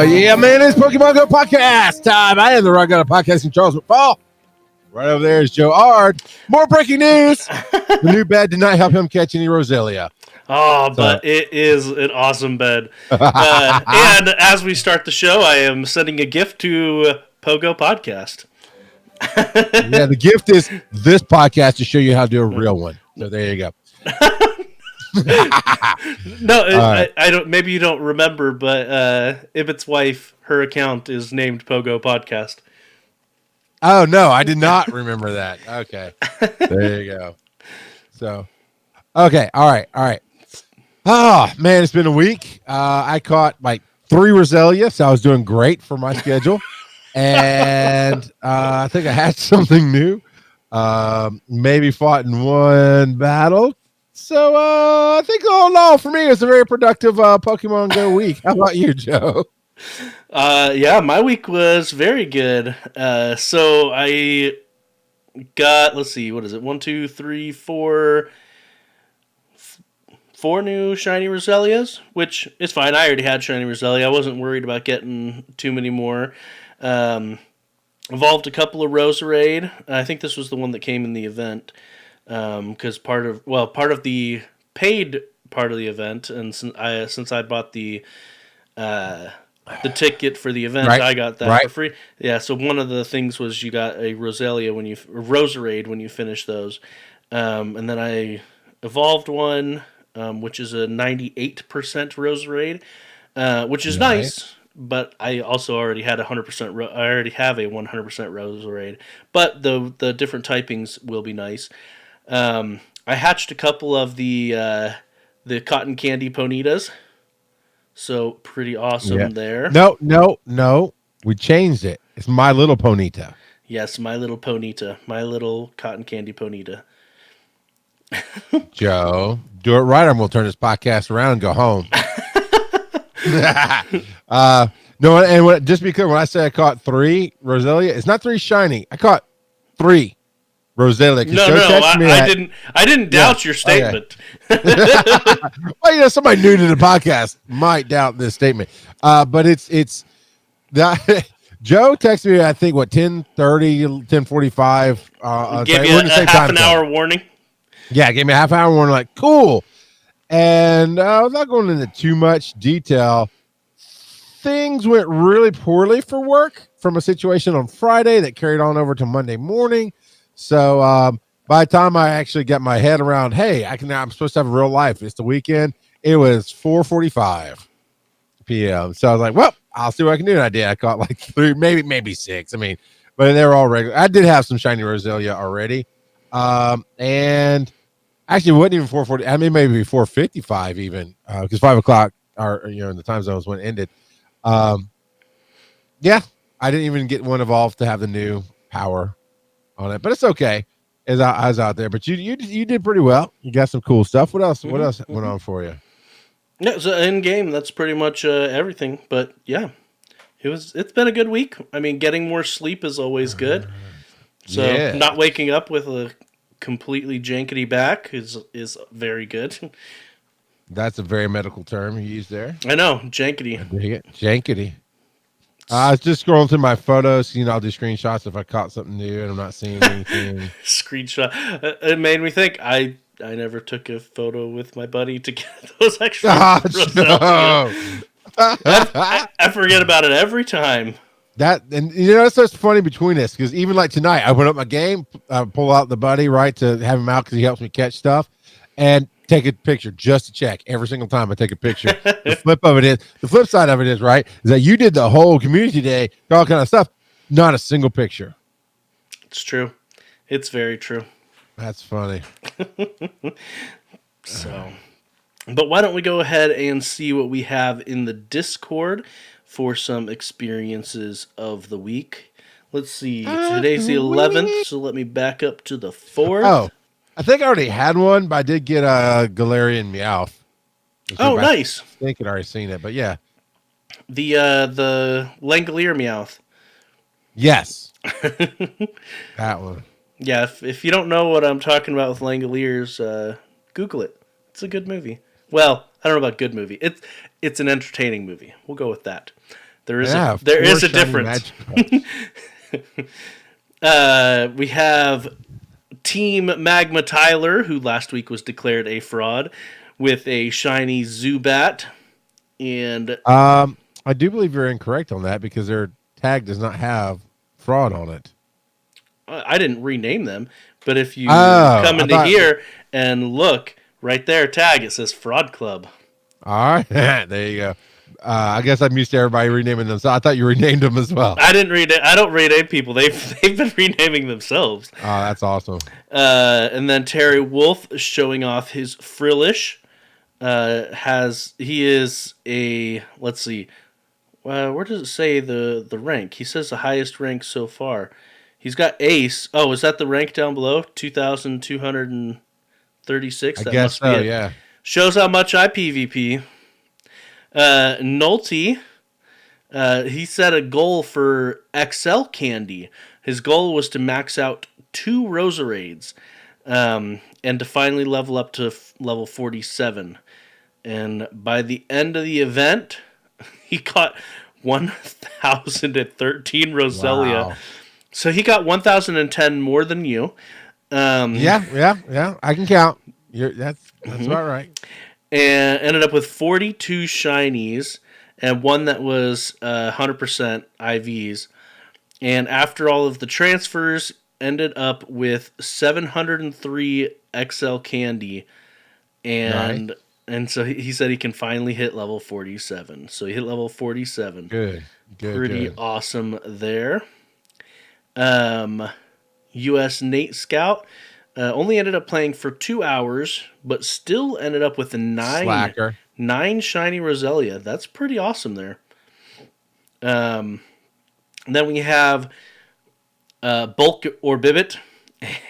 Yeah, man, it's Pokemon GO Podcast time. I am the Rock God of Podcasting, Charles McFall. Right over there is Joe Ard. More breaking news. The new bed did not help him catch any Roselia. But it is an awesome bed. And as we start the show, I am sending a gift to Pogo Podcast. Yeah, the gift is this podcast to show you how to do a real one. So there you go. No, I don't. Maybe you don't remember, but Ibit's wife, her account is named Pogo Podcast. Oh no, I did not remember that. Okay, there you go. So, okay, all right. Oh man, it's been a week. I caught like 3 Roselia, so I was doing great for my schedule, and I think I had something new. Maybe fought in 1 battle. So I think all in all for me, it was a very productive Pokemon Go week. How about you, Joe? Yeah, my week was very good. So I got, let's see, what is it? 1, 2, 3, 4 new shiny Roselias, which is fine. I already had shiny Roselia. I wasn't worried about getting too many more. Evolved a couple of Roserade. I think this was the one that came in the event. Because part of the paid part of the event, and since I bought the ticket for the event, right. I got that for free. Yeah, so one of the things was you got a Roserade when you finish those, and then I evolved one, which is a 98% Roserade, which is nice. But I also already had 100%. I already have a 100% Roserade, but the different typings will be nice. I hatched a couple of the cotton candy ponitas, so pretty awesome there. No, we changed it. It's My Little Ponyta. Yes, My Little Ponyta, My Little Cotton Candy Ponyta. Joe, do it right, or we'll turn this podcast around and go home. No, and just because when I say I caught 3 Roselia, it's not 3 shiny. I caught 3. Roselia. I didn't doubt your statement. Okay. Well, somebody new to the podcast might doubt this statement. But it's that Joe texted me, I think, 10:30, 10:45. Give you a half an hour warning. Yeah, gave me a half hour warning, like, cool. And without going into too much detail, things went really poorly for work from a situation on Friday that carried on over to Monday morning. So by the time I actually got my head around, hey, I'm supposed to have a real life. It's the weekend. It was 4:45 p.m. So I was like, well, I'll see what I can do. And I did. I caught like 3, maybe 6. I mean, but they were all regular. I did have some shiny Roselia already. And actually, it wasn't even 4:40. I mean, maybe 4:55 even, because 5 o'clock are in the time zones when it ended. Yeah, I didn't even get one evolved to have the new power on it, but it's okay. I was out there, but you did pretty well. You got some cool stuff. What else? What else went on for you? Yeah, so in game, that's pretty much everything. But yeah, it's been a good week. I mean, getting more sleep is always good. So not waking up with a completely jankety back is very good. That's a very medical term you use there. I know, jankety. I dig it. Jankety. I was just scrolling through my photos. I'll do screenshots if I caught something new and I'm not seeing anything. Screenshot. It made me think. I never took a photo with my buddy to get those extra. No. I forget about it every time. That's what's funny between us, because even like tonight, I put up my game, pull out the buddy, right, to have him out because he helps me catch stuff, and take a picture just to check. Every single time I take a picture. The flip side of it is, right, is that you did the whole community day, all kind of stuff, not a single picture. It's true. It's very true. That's funny. So, but why don't we go ahead and see what we have in the Discord for some experiences of the week. Let's see. Today's the 11th, so let me back up to the 4th. Oh, I think I already had one, but I did get a Galarian Meowth. Oh, nice. I think I'd already seen it, but yeah. The Langolier Meowth. Yes. That one. Yeah, if you don't know what I'm talking about with Langoliers, Google it. It's a good movie. Well, I don't know about good movie. It's an entertaining movie. We'll go with that. There is a difference. We have Team Magma Tyler, who last week was declared a fraud, with a shiny Zubat. And I do believe you're incorrect on that because their tag does not have fraud on it. I didn't rename them, but if you come into here and look right there, tag, it says Fraud Club. All right, there you go. I guess I'm used to everybody renaming them, so I thought you renamed them as well. I didn't rename. I don't rename people. They've been renaming themselves. Oh, that's awesome. And then Terry Wolf showing off his Frillish. He is a, let's see, where does it say the rank? He says the highest rank so far. He's got Ace. Oh, is that the rank down below? 2,236. I guess so, yeah. Shows how much I PvP. Nolte, he set a goal for XL Candy. His goal was to max out 2 Roserades, and to finally level up to level 47. And by the end of the event, he caught 1,013 Roselia. Wow. So he got 1,010 more than you. Yeah. I can count. That's about right. And ended up with 42 shinies and one that was 100% IVs. And after all of the transfers, ended up with 703 XL Candy. And so he said he can finally hit level 47. So he hit level 47. Good. Pretty awesome there. US Nate Scout only ended up playing for 2 hours, but still ended up with a 9 shiny Roselia. That's pretty awesome there. Then we have Bulk or Bibbit,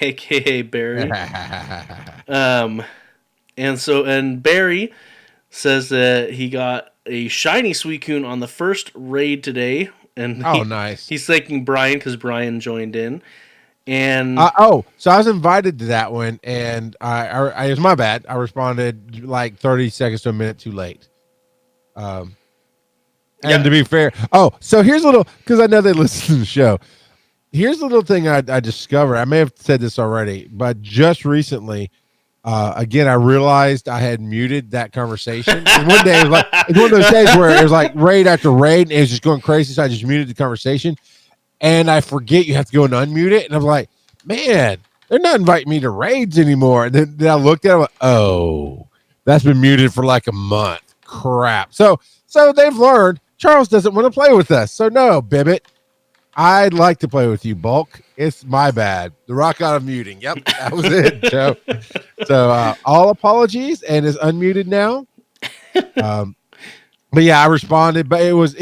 aka Barry. And Barry says that he got a shiny Suicune on the first raid today. And nice. He's thanking Brian because Brian joined in. And so I was invited to that one, and I it was my bad. I responded like 30 seconds to a minute too late. To be fair, so here's a little, because I know they listen to the show. Here's a little thing I discovered. I may have said this already, but just recently, again, I realized I had muted that conversation. And one day, it's one of those days where it was like raid after raid, and it was just going crazy. So I just muted the conversation. And I forget you have to go and unmute it. And I'm like, man, they're not inviting me to raids anymore. And then I looked at it, like, oh, that's been muted for like a month. Crap. So they've learned Charles doesn't want to play with us. So no, Bibbit, I'd like to play with you, Bulk. It's my bad. The rock out of muting. Yep, that was it, Joe. So all apologies, and is unmuted now. But yeah, I responded, but it was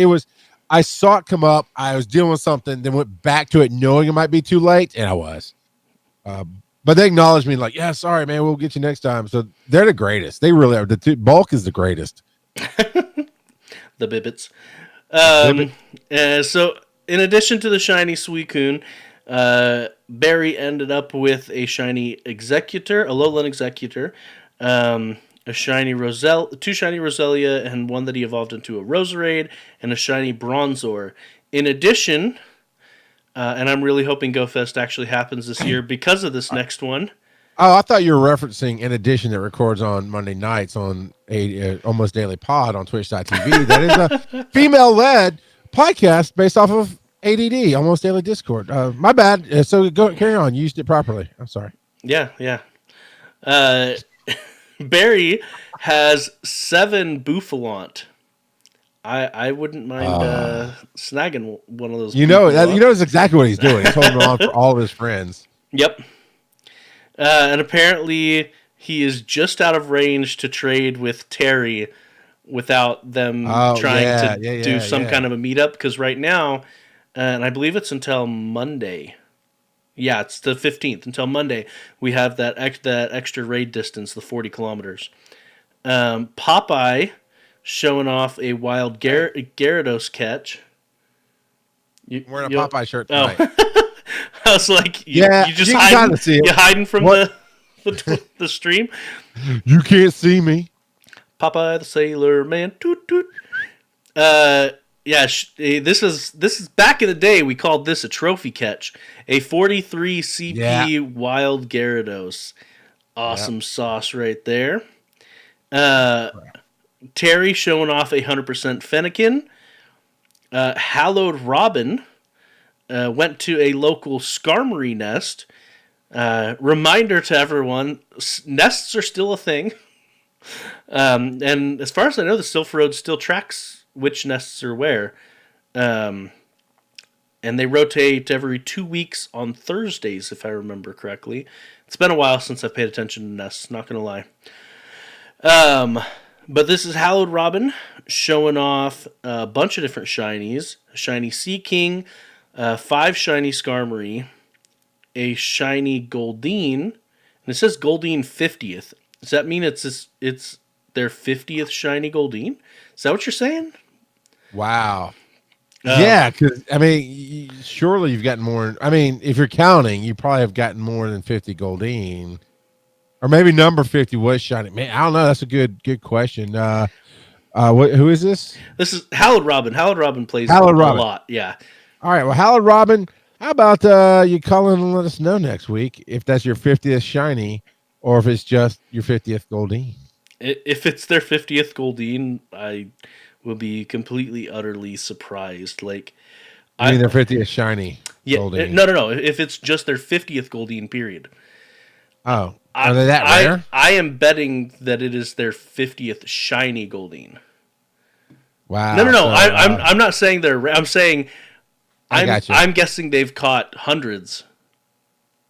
I saw it come up. I was dealing with something, then went back to it knowing it might be too late, and I was. But they acknowledged me like, yeah, sorry, man, we'll get you next time. So they're the greatest. They really are. Bulk is the greatest. The Bibbits. So in addition to the shiny Suicune, Barry ended up with a shiny Executor, a Lowland Executor, a shiny two shiny Roselia, and one that he evolved into a Roserade, and a shiny Bronzor. In addition, and I'm really hoping GoFest actually happens this year because of this next one. Oh, I thought you were referencing In Addition that records on Monday nights on a Almost Daily Pod on Twitch.tv. That is a female-led podcast based off of ADD, Almost Daily Discord. My bad. So go carry on. You used it properly. I'm sorry. Yeah. Barry has 7 Bouffalante. I wouldn't mind snagging one of those. You know exactly what he's doing. He's holding on for all of his friends. Yep. And apparently he is just out of range to trade with Terry without them trying to do some kind of a meetup. Because right now, and I believe it's until Monday. Yeah, it's the 15th. Until Monday, we have that extra raid distance, the 40 kilometers. Popeye showing off a wild Gyarados catch. I'm wearing a Popeye shirt tonight. I was like, you just hiding, you're hiding from the stream. You can't see me. Popeye the Sailor Man. Toot toot. Yeah, this is back in the day. We called this a trophy catch. A 43 CP Wild Gyarados. Awesome sauce right there. Terry showing off 100% Fennekin. Hallowed Robin went to a local Skarmory nest. Reminder to everyone, nests are still a thing. And as far as I know, the Sylph Road still tracks which nests are where. And they rotate every 2 weeks on Thursdays, if I remember correctly. It's been a while since I've paid attention to nests, not going to lie. But this is Hallowed Robin showing off a bunch of different shinies. A shiny Sea King, 5 shiny Skarmory, a shiny Goldeen, and it says Goldeen 50th. Does that mean it's their 50th shiny Goldeen? Is that what you're saying? Wow. Yeah, because, I mean, surely you've gotten more. I mean, if you're counting, you probably have gotten more than 50 Goldeen. Or maybe number 50 was shiny. Man, I don't know. That's a good question. Who is this? This is Hallowed Robin. Hallowed Robin plays a lot. Yeah. All right. Well, Hallowed Robin, how about you call in and let us know next week if that's your 50th shiny or if it's just your 50th Goldeen. If it's their 50th Goldeen, I will be completely, utterly surprised. Like, I mean, their 50th shiny. Yeah, Goldeen. No. If it's just their 50th Goldeen, period. Oh, are they that rare? I am betting that it is their 50th shiny Goldeen. Wow. No. So, I'm not saying they're rare. I'm saying I'm guessing they've caught hundreds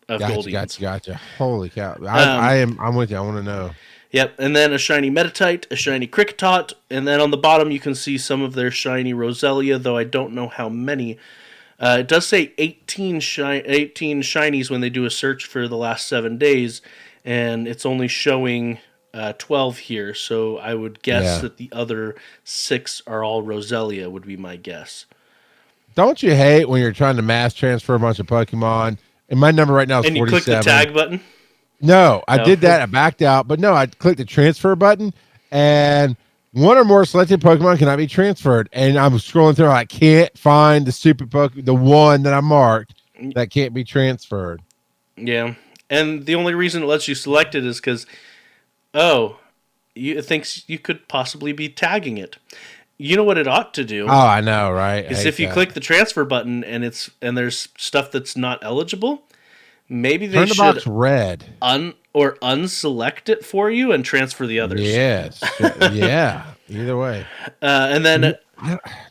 of Goldeens. Gotcha. Holy cow! I'm with you. I want to know. Yep, and then a shiny Meditite, a shiny Kricketot, and then on the bottom you can see some of their shiny Roselia, though I don't know how many. It does say 18 shinies when they do a search for the last 7 days, and it's only showing 12 here, so I would guess that the other 6 are all Roselia, would be my guess. Don't you hate when you're trying to mass transfer a bunch of Pokemon, and my number right now is 47. And you click the tag button? No, I did that. I backed out, but no, I clicked the transfer button, and one or more selected Pokemon cannot be transferred. And I'm scrolling through, I can't find the stupid Pokemon, the one that I marked that can't be transferred. Yeah, and the only reason it lets you select it is because, it thinks you could possibly be tagging it. You know what it ought to do? Oh, I know, right? Is if you click the transfer button and there's stuff that's not eligible. Maybe they should turn the box red or unselect it for you and transfer the others. Yes, yeah. Either way. And then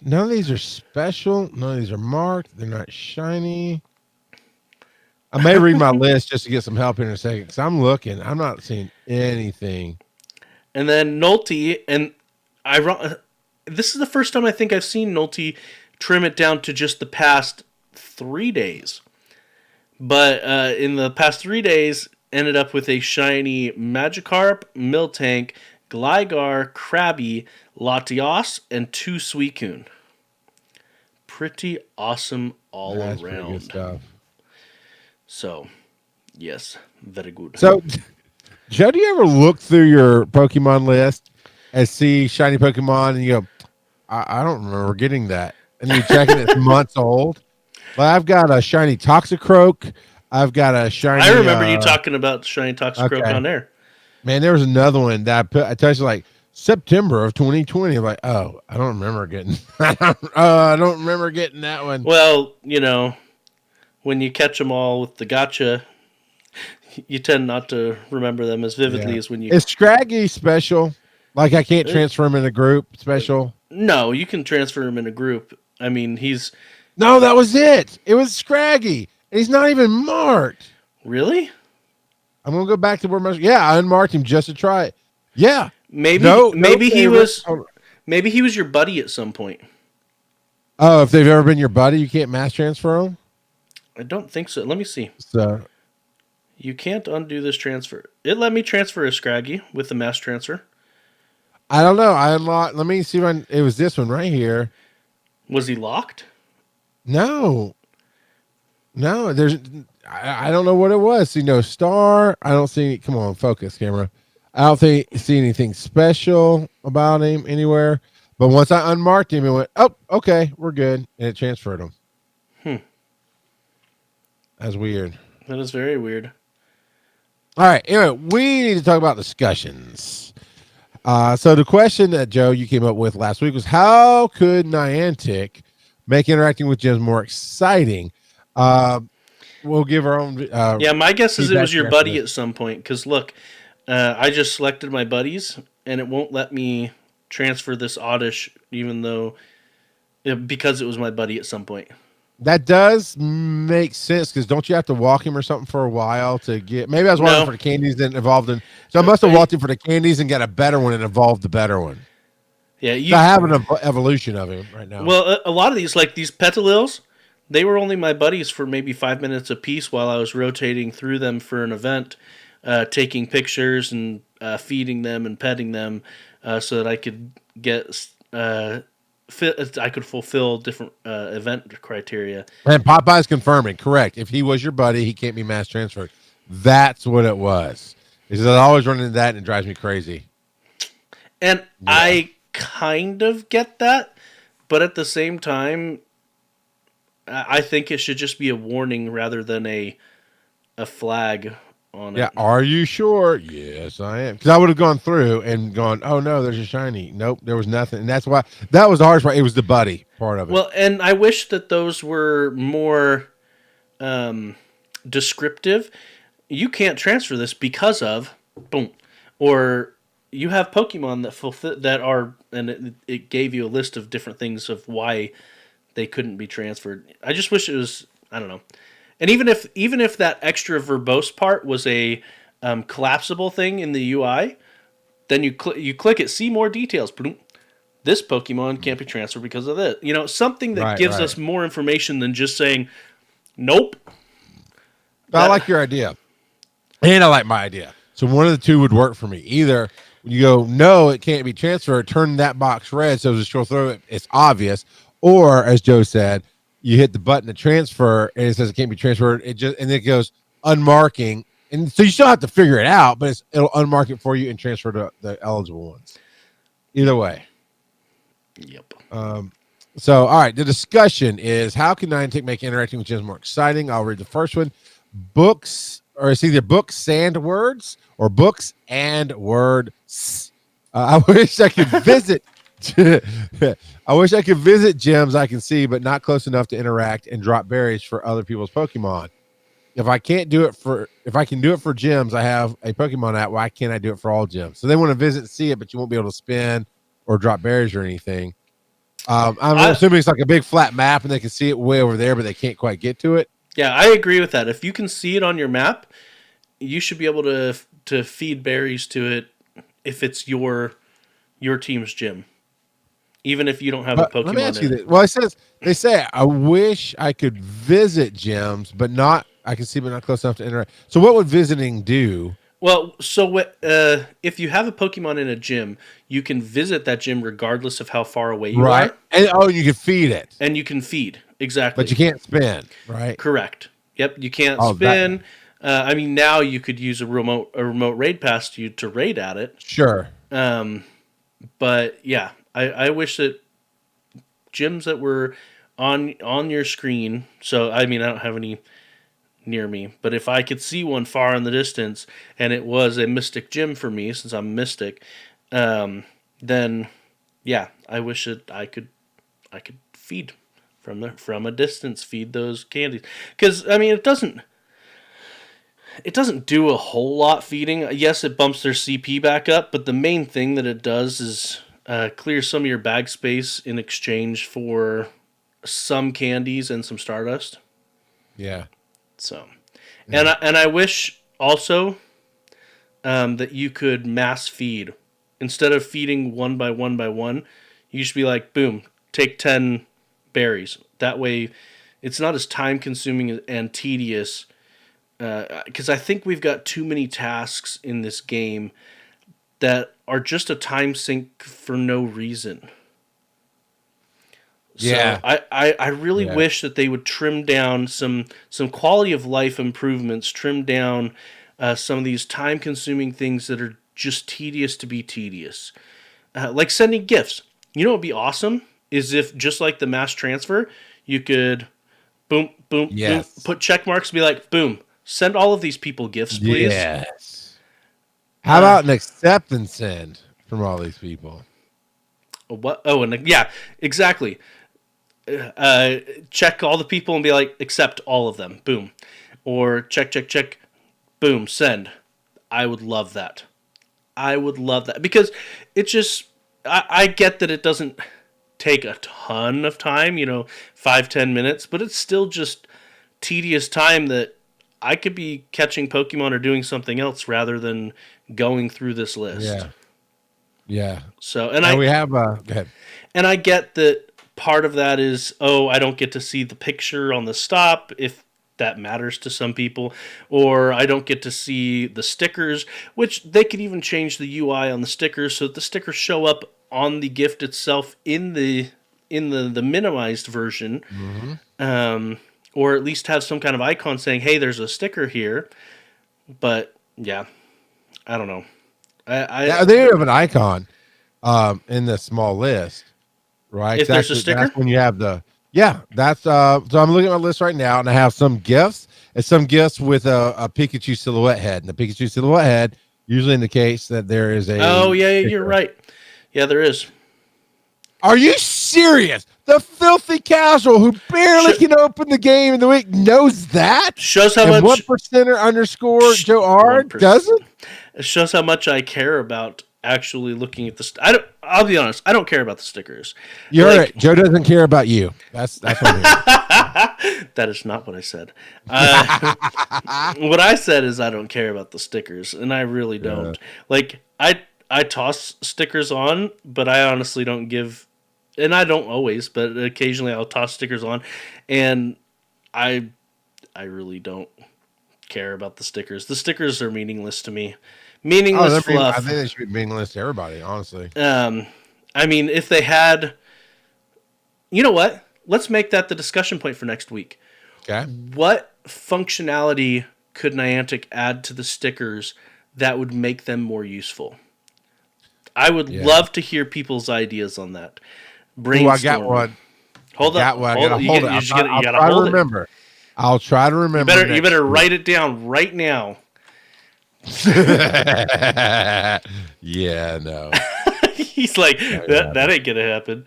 none of these are special. None of these are marked. They're not shiny. I may read my list just to get some help here in a second because I'm looking. I'm not seeing anything. And then Nolte, and this is the first time I think I've seen Nolte trim it down to just the past 3 days. But in the past 3 days, ended up with a shiny Magikarp, Miltank, Gligar, Krabby, Latios, and 2 Suicune. Pretty awesome all around. Pretty good stuff. So, yes, very good. So, Joe, do you ever look through your Pokemon list and see shiny Pokemon and you go, I don't remember getting that. And you check it, it's months old. Well, I've got a shiny Toxicroak. I've got a shiny. I remember you talking about shiny Toxicroak on there. Man, there was another one that I touched like September of 2020. I'm like, oh, I don't remember getting. I don't remember getting that one. Well, when you catch them all with the gotcha, you tend not to remember them as vividly as when you. Is Scraggy special? Like I can't transfer him in a group special? No, you can transfer him in a group. I mean, No, that was it. It was Scraggy. And he's not even marked. Really? I'm going to go back to where I unmarked him just to try it. Yeah. Maybe he was your buddy at some point. Oh, if they've ever been your buddy, you can't mass transfer them? I don't think so. Let me see. So you can't undo this transfer. It let me transfer a Scraggy with the mass transfer. I don't know. I unlocked. Let me see if it was this one right here. Was he locked? No. There's. I don't know what it was. See no star. I don't see. Come on, focus camera. I don't see anything special about him anywhere. But once I unmarked him, it went, oh, okay, we're good. And it transferred him. That's weird. That is very weird. All right. Anyway, we need to talk about discussions. So the question that Joe you came up with last week was, how could Niantic make interacting with gyms more exciting? We'll give our own. Yeah, my guess is it was your feedback buddy at some point. Because look, I just selected my buddies, and it won't let me transfer this Oddish, even though because it was my buddy at some point. That does make sense, because don't you have to walk him or something for a while to get? Maybe I was walking for the candies that evolved in. So I must have walked him for the candies and got a better one and evolved the better one. Yeah, I have an evolution of him right now. Well, a lot of these, like these Petalils, they were only my buddies for maybe 5 minutes apiece while I was rotating through them for an event, taking pictures and feeding them and petting them, so that I could get. I could fulfill different event criteria. And Popeye's confirming, correct. If he was your buddy, he can't be mass transferred. That's what it was. He says, I always run into that, and it drives me crazy. And I kind of get that, but at the same time, I think it should just be a warning rather than a flag on it. Yeah, are you sure? Yes, I am. Because I would have gone through and gone, oh no, there's a shiny. Nope, there was nothing. And that's why that was the hardest part. It was the buddy part of it. Well, and I wish that those were more descriptive. You can't transfer this because of boom, or you have Pokemon that are, and it gave you a list of different things of why they couldn't be transferred. I just wish it was, I don't know. And even if that extra verbose part was a collapsible thing in the UI, then you click it, see more details. Boom. This Pokemon can't be transferred because of this. You know, something that gives us more information than just saying, nope. I like your idea. And I like my idea. So one of the two would work for me. Either when you go, no, it can't be transferred, turn that box red so as you scroll through it, it's obvious. Or, as Joe said, you hit the button to transfer, and it says it can't be transferred. It goes unmarking. And so you still have to figure it out, but it'll unmark it for you and transfer to the eligible ones. Either way. Yep. So, all right, the discussion is, how can Niantic make interacting with gyms more exciting? I'll read the first one. Books, or it's either books and words or books and words. I wish I could visit. I wish I could visit gyms I can see, but not close enough to interact and drop berries for other people's Pokemon. If I can do it for gyms, I have a Pokemon app. Why can't I do it for all gyms? So they want to visit and see it, but you won't be able to spin or drop berries or anything. I'm assuming it's like a big flat map and they can see it way over there, but they can't quite get to it. Yeah, I agree with that. If you can see it on your map, you should be able to feed berries to it if it's your team's gym. Even if you don't have a Pokemon. Let me ask you this. Well, they say I wish I could visit gyms, but I can see, but not close enough to interact. So what would visiting do? Well, so if you have a Pokemon in a gym, you can visit that gym regardless of how far away you are. And you can feed it. And you can feed, exactly. But you can't spin, right? Correct. Yep, you can't spin. I mean, now you could use a remote raid pass to raid at it. Sure. But yeah, I wish that gyms that were on your screen. So I mean, I don't have any near me, but if I could see one far in the distance and it was a Mystic gym for me, since I'm Mystic, then yeah, I wish that I could feed from a distance, feed those candies, because I mean it doesn't do a whole lot feeding. Yes, it bumps their CP back up, but the main thing that it does is clear some of your bag space in exchange for some candies and some Stardust. Yeah. So, and I wish also that you could mass feed instead of feeding one by one. You should be like, boom, take 10 berries. That way, it's not as time consuming and tedious. Because I think we've got too many tasks in this game that are just a time sink for no reason. Yeah. So I really wish that they would trim down some quality of life improvements, trim down some of these time consuming things that are just tedious to be tedious. Like sending gifts. You know what would be awesome is if, just like the mass transfer, you could boom, boom, boom, put check marks and be like, boom, send all of these people gifts, please. Yes. How about an accept and send from all these people? What? Oh, and yeah, exactly. Check all the people and be like, accept all of them. Boom. Or check, check, check. Boom, send. I would love that. I would love that. Because it just, I get that it doesn't take a ton of time, 5-10 minutes, but it's still just tedious time that I could be catching Pokemon or doing something else rather than going through this list. Yeah. So, we have go ahead. And I get that part of that is, I don't get to see the picture on the stop if that matters to some people, or I don't get to see the stickers, which they could even change the UI on the stickers so that the stickers show up on the gift itself in the minimized version, or at least have some kind of icon saying, "Hey, there's a sticker here." But yeah, I don't know. They have an icon in the small list, right? If there's a sticker, that's when you have that's so I'm looking at my list right now, and I have some gifts and some gifts with a Pikachu silhouette head, and the Pikachu silhouette head usually indicates that there is a sticker. You're right. Yeah, there is. Are you serious? The filthy casual who barely can open the game in the week knows that. Shows how much 1%er underscore Joe R doesn't. It shows how much I care about actually looking at the. I'll be honest. I don't care about the stickers. You're right. Joe doesn't care about you. That's what I'm hearing. That is not what I said. What I said is I don't care about the stickers, and I really don't. Like I toss stickers on, but I honestly don't give, and I don't always, but occasionally I'll toss stickers on, and I really don't care about the stickers. The stickers are meaningless to me. Meaningless fluff. I think they should be meaningless to everybody, honestly. I mean, if they had, you know what? Let's make that the discussion point for next week. Okay. What functionality could Niantic add to the stickers that would make them more useful? I would love to hear people's ideas on that. Brainstorm. I got one. Hold up. I gotta hold it. I'll try to remember. I'll try to remember. You better write it down right now. Yeah, no. He's like, that ain't gonna happen.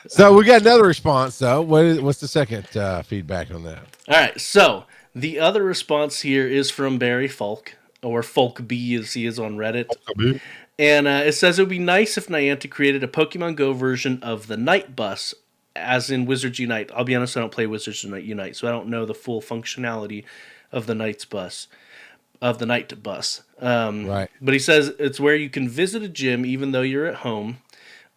So we got another response though. What's the second feedback on that? All right, so the other response here is from Barry Falk, or Folk B as he is on Reddit. And it says it would be nice if Niantic created a Pokemon Go version of the Night Bus, as in Wizards Unite. I'll be honest, I don't play Wizards Unite, so I don't know the full functionality of the Night Bus. Right. But he says it's where you can visit a gym even though you're at home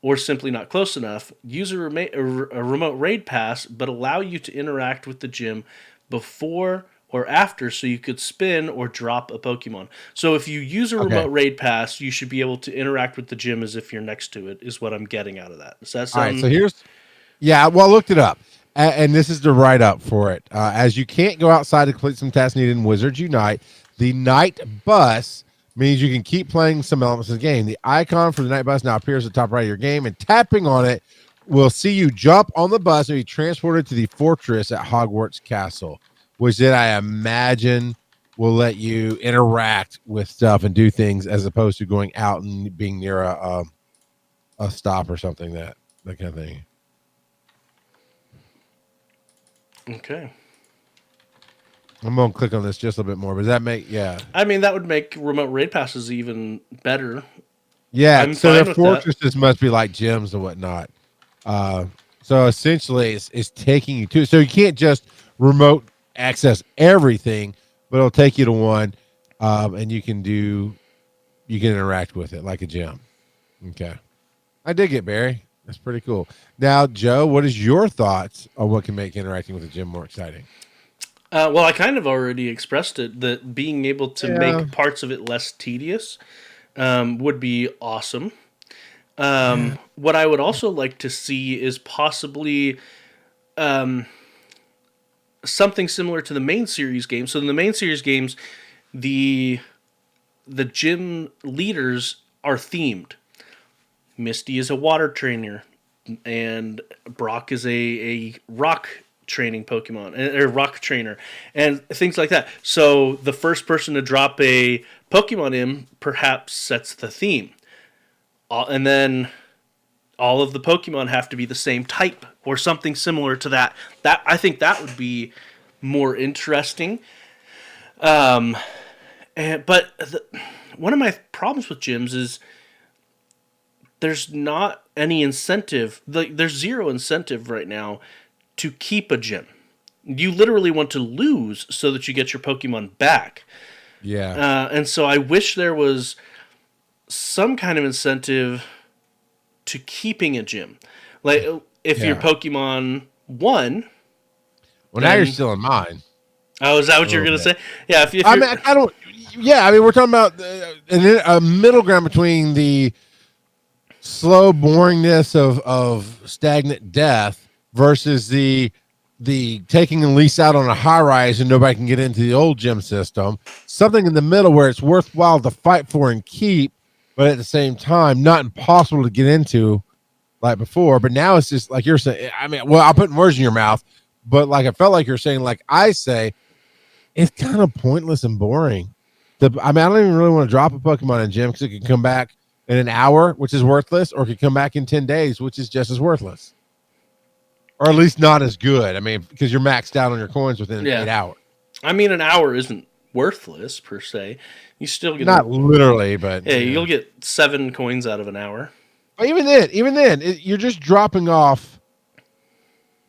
or simply not close enough, use a remote raid pass, but allow you to interact with the gym before or after so you could spin or drop a Pokemon. So if you use a remote raid pass, you should be able to interact with the gym as if you're next to it, is what I'm getting out of that. Does that sound... All right, so well, I looked it up. And this is the write-up for it. As you can't go outside to complete some tasks needed in Wizards Unite, the Night Bus means you can keep playing some elements of the game. The icon for the Night Bus now appears at the top right of your game, and tapping on it will see you jump on the bus and be transported to the fortress at Hogwarts Castle, which then I imagine will let you interact with stuff and do things as opposed to going out and being near a stop or something, that kind of thing. Okay. I'm going to click on this just a little bit more. But does that make, I mean, that would make remote raid passes even better. Yeah, so the fortresses must be like gyms and whatnot. So essentially, it's taking you to, so you can't just remote access everything, but it'll take you to one, and you can interact with it like a gym. Okay. I dig it, Barry. That's pretty cool. Now, Joe, what is your thoughts on what can make interacting with the gym more exciting? Well, I kind of already expressed it, that being able to make parts of it less tedious would be awesome. What I would also like to see is possibly something similar to the main series game. So in the main series games, the gym leaders are themed. Misty is a water trainer. and Brock is a rock training Pokemon, or rock trainer, and things like that. So the first person to drop a Pokemon in perhaps sets the theme. And then all of the Pokemon have to be the same type or something similar to that. I think that would be more interesting. One of my problems with gyms is there's not any incentive. There's zero incentive right now to keep a gym. You literally want to lose so that you get your Pokemon back. Yeah. And so I wish there was some kind of incentive to keeping a gym. Like, if your Pokemon won... Well, now you're still in mine. Oh, is that what you're going to say? Yeah. If I mean, I don't... Yeah, I mean, we're talking about a middle ground between the slow boringness of stagnant death versus the taking a lease out on a high rise and nobody can get into the old gym system. Something in the middle where it's worthwhile to fight for and keep, but at the same time, not impossible to get into like before. But now it's just like you're saying. I mean, well, I'll put words in your mouth, but like I felt like you're saying, like I say, it's kind of pointless and boring. I mean, I don't even really want to drop a Pokemon in gym because it can come back in an hour, which is worthless, or it could come back in 10 days, which is just as worthless. Or at least not as good. I mean, because you're maxed out on your coins within 8 hours. I mean, an hour isn't worthless per se. You still get not literally, but you'll get 7 coins out of an hour. But even then, you're just dropping off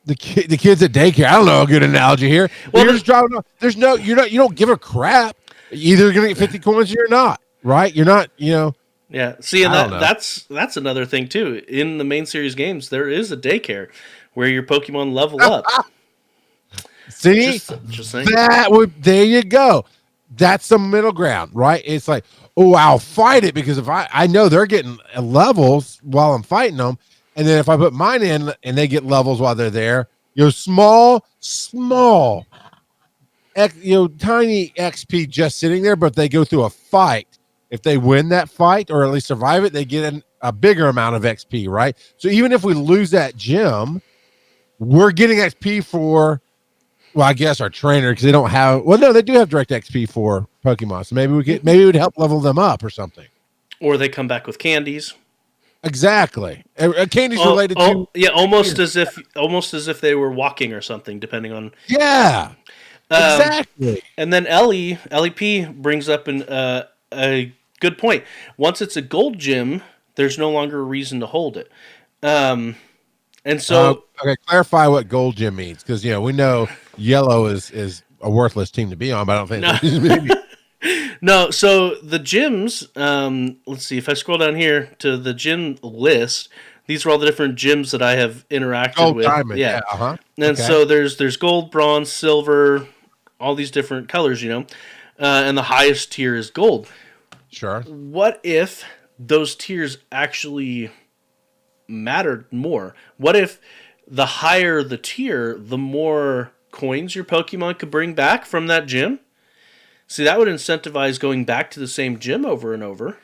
the kids at daycare. I don't know a good analogy here. Well, you're just dropping off. You don't give a crap. Either you're gonna get 50 coins or you're not. Right? You're not. Yeah. See, and that's another thing too. In the main series games, there is a daycare where your Pokemon level up. See, just saying. There you go. That's the middle ground, right? It's like, oh, I'll fight it because if I know they're getting levels while I'm fighting them, and then if I put mine in and they get levels while they're there, small, tiny XP just sitting there, but they go through a fight. If they win that fight or at least survive it, they get a bigger amount of XP, right? So even if we lose that gym, we're getting XP for, well, I guess our trainer, because they don't have, well, no, they do have direct XP for Pokemon. So maybe it would help level them up or something. Or they come back with candies. Exactly. Candies related to. Yeah, almost as if they were walking or something, depending on. Yeah. Exactly. And then LEP brings up a good point. Once it's a gold gym, there's no longer a reason to hold it. And so, okay, clarify what gold gym means, because we know yellow is a worthless team to be on, but I don't think. No. So the gyms. Let's see if I scroll down here to the gym list. These are all the different gyms that I have interacted with. Diamond, yeah. Uh-huh. And so there's gold, bronze, silver, all these different colors, and the highest tier is gold. Sure. What if those tiers actually mattered more? What if the higher the tier, the more coins your Pokemon could bring back from that gym? See, that would incentivize going back to the same gym over and over.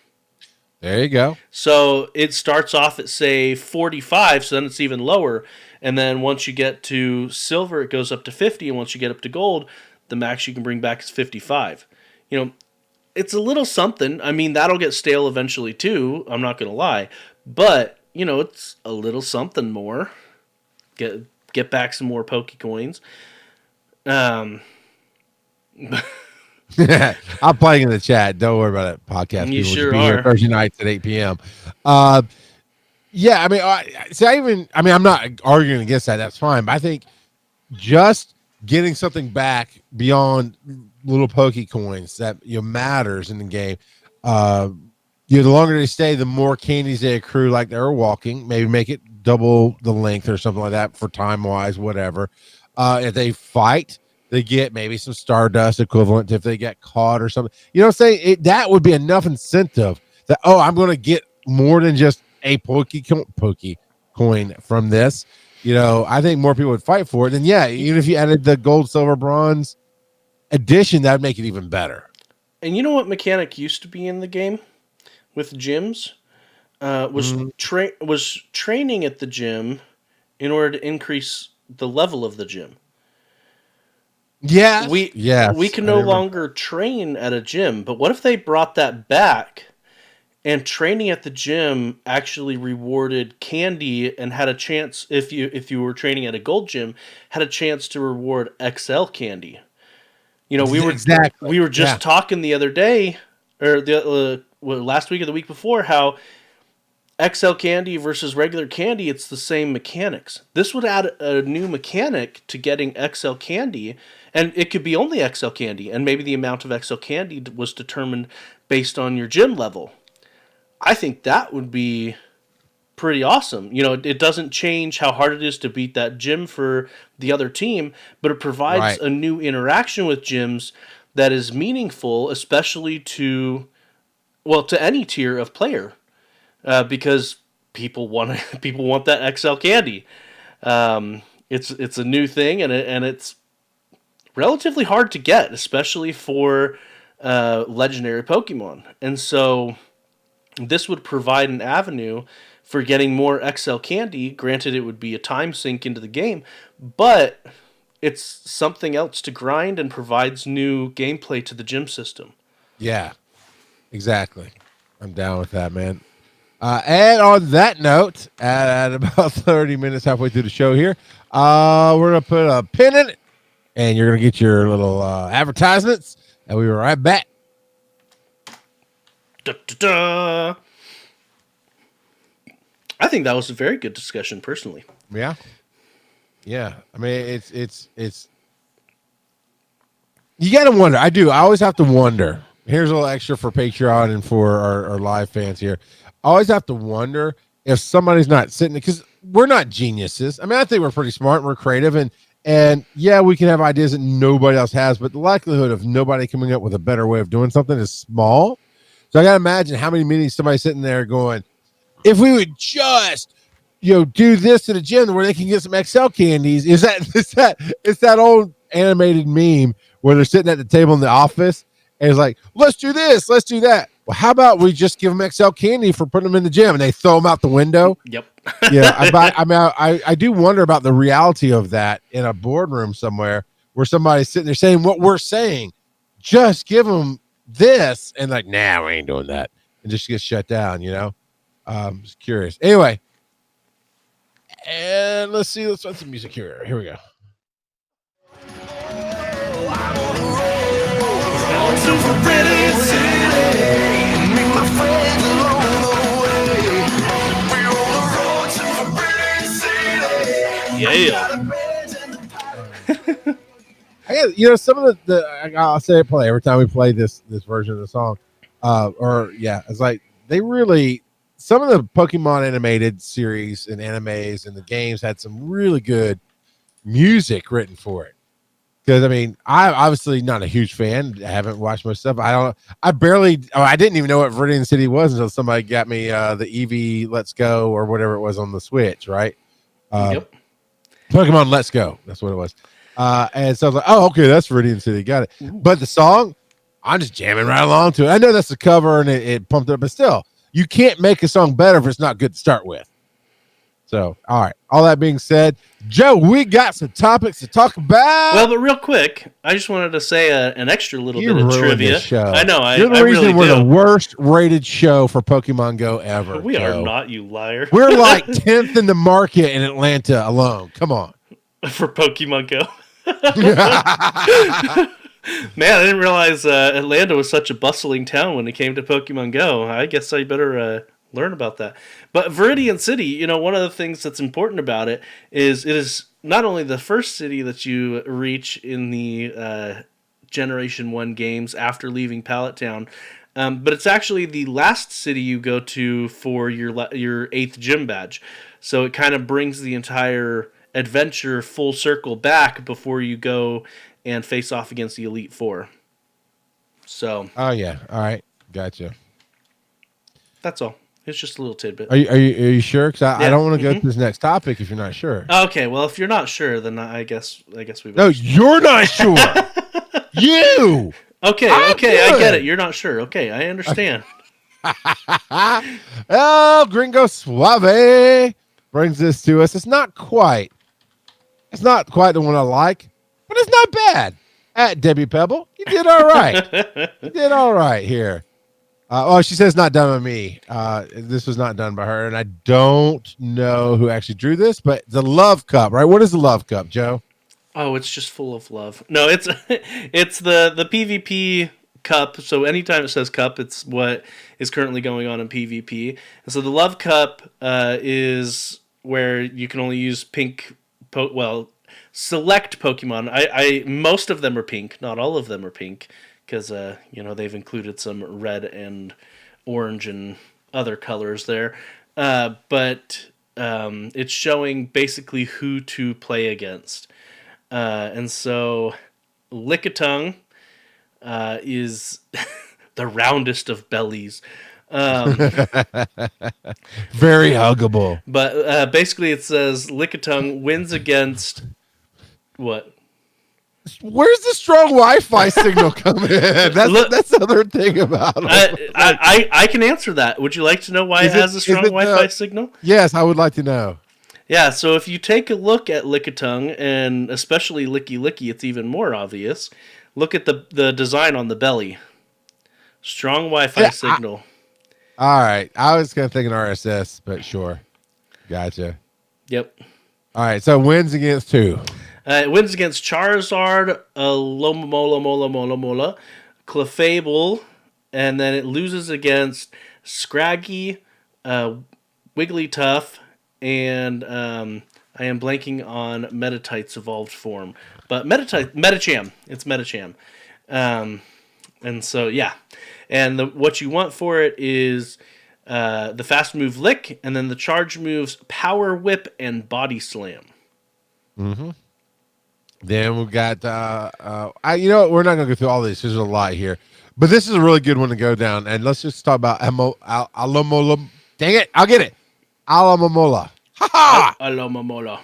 There you go. So it starts off at, say, 45, so then it's even lower. And then once you get to silver, it goes up to 50. And once you get up to gold, the max you can bring back is 55. It's a little something. I mean, that'll get stale eventually, too. I'm not going to lie. But, it's a little something more. Get back some more Pokecoins. I'm playing in the chat. Don't worry about it. Podcast. You people sure be are. Here Thursday nights at 8 p.m. Yeah, I mean, I'm not arguing against that. That's fine. But I think just getting something back beyond little Pokecoins that matters in the game. The longer they stay, the more candies they accrue, like they're walking. Maybe make it double the length or something like that for time wise, whatever. If they fight, they get maybe some Stardust equivalent if they get caught or something. You know what I'm saying? That would be enough incentive that, I'm going to get more than just a Pokecoin from this. I think more people would fight for it. And yeah, even if you added the gold, silver, bronze edition, that would make it even better. And you know what mechanic used to be in the game with gyms? was training at the gym in order to increase the level of the gym. Yes. We can no longer train at a gym, but what if they brought that back and training at the gym actually rewarded candy and had a chance, if you were training at a gold gym, had a chance to reward XL candy. We were just talking the other day, or the last week or the week before, how XL candy versus regular candy, it's the same mechanics. This would add a new mechanic to getting XL candy, and it could be only XL candy, and maybe the amount of XL candy was determined based on your gym level. I think that would be pretty awesome. It doesn't change how hard it is to beat that gym for the other team, but it provides a new interaction with gyms that is meaningful, especially to any tier of player. Because people want that XL candy. It's a new thing, and it's relatively hard to get, especially for legendary Pokemon. And so this would provide an avenue for getting more XL candy. Granted, it would be a time sink into the game, but it's something else to grind and provides new gameplay to the gym system. Yeah, exactly. I'm down with that, man. And on that note, at about 30 minutes halfway through the show here, we're going to put a pin in it, and you're going to get your little advertisements, and we'll be right back. Da, da, da. I think that was a very good discussion, personally. Yeah. I mean, it's you got to wonder. I always have to wonder. Here's a little extra for Patreon and for our live fans here. I always have to wonder if somebody's not sitting, because we're not geniuses. I mean, I think we're pretty smart and we're creative, and yeah, we can have ideas that nobody else has, but the likelihood of nobody coming up with a better way of doing something is small. So I got to imagine how many meetings somebody's sitting there going, if we would just, do this to the gym where they can get some XL candies. It's that old animated meme where they're sitting at the table in the office and it's like, let's do this, let's do that. Well, how about we just give them XL candy for putting them in the gym, and they throw them out the window? Yep. Yeah. I do wonder about the reality of that in a boardroom somewhere where somebody's sitting there saying what we're saying. Just give them this, and like, nah, we ain't doing that, and just get shut down. Just curious. Anyway, and let's run some music here. Here we go. Yeah. Some of the I'll say it play every time we play this version of the song. It's like they really, some of the Pokemon animated series and animes and the games had some really good music written for it. Because I'm obviously not a huge fan. I haven't watched much stuff. I didn't even know what Viridian City was until somebody got me the Eevee Let's Go or whatever it was on the Switch, right? Yep. Pokemon Let's Go. That's what it was. And so I was like, oh, okay, that's Viridian City. Got it. Ooh. But the song, I'm just jamming right along to it. I know that's the cover and it pumped it up, but still, you can't make a song better if it's not good to start with. So, all right. All that being said, Joe, we got some topics to talk about. Well, but real quick, I just wanted to say an extra little bit of trivia. Show. I know. You're the reason really we're the worst rated show for Pokemon Go ever. We are not, you liar. We're like 10th in the market in Atlanta alone. Come on. For Pokemon Go. Man, I didn't realize Atlanta was such a bustling town when it came to Pokemon Go. I guess I better learn about that. But Viridian City, one of the things that's important about it is not only the first city that you reach in the Generation 1 games after leaving Pallet Town, but it's actually the last city you go to for your 8th gym badge. So it kind of brings the entire adventure full circle back before you go and face off against the Elite Four. So. Oh yeah. All right. Gotcha. That's all. It's just a little tidbit. Are you sure? Because I don't want to go to this next topic if you're not sure. Okay. Well, if you're not sure, then I guess we. No, you're not sure. You. Okay. I get it. You're not sure. Okay, I understand. Oh, Gringo Suave brings this to us. It's not quite the one I like, but it's not bad. At Debbie Pebble, you did all right. You did all right here. She says not done by me. This was not done by her, and I don't know who actually drew this, but the Love Cup, right? What is the Love Cup, Joe? Oh, it's just full of love. No, it's the PvP cup. So anytime it says cup, it's what is currently going on in PvP. And so the Love Cup is where you can only use pink. Select Pokemon. I most of them are pink. Not all of them are pink because they've included some red and orange and other colors there. But it's showing basically who to play against. And so Lickitung is the roundest of bellies. Very huggable. But basically it says Lickitung wins against what? Where's the strong Wi-Fi signal coming in? That's the other thing about it. I can answer that. Would you like to know why it has a strong Wi-Fi signal? Yes, I would like to know. Yeah, so if you take a look at Lickitung, and especially Licky, it's even more obvious. Look at the design on the belly. Strong Wi-Fi signal. All right. I was kind of thinking RSS, but sure. Gotcha. Yep. All right. So wins against who? It wins against Charizard, Lomomola, Clefable, and then it loses against Scraggy, Wigglytuff, and I am blanking on Metatite's evolved form. But Metacham. It's Metacham. And so, yeah. And what you want for it is the fast move Lick, and then the charge moves Power Whip and Body Slam. Mm-hmm. Then we've got, we're not going to go through all these. There's a lot here. But this is a really good one to go down. And let's just talk about Alomola. Dang it. I'll get it. Alomola. Ha-ha! Alomola.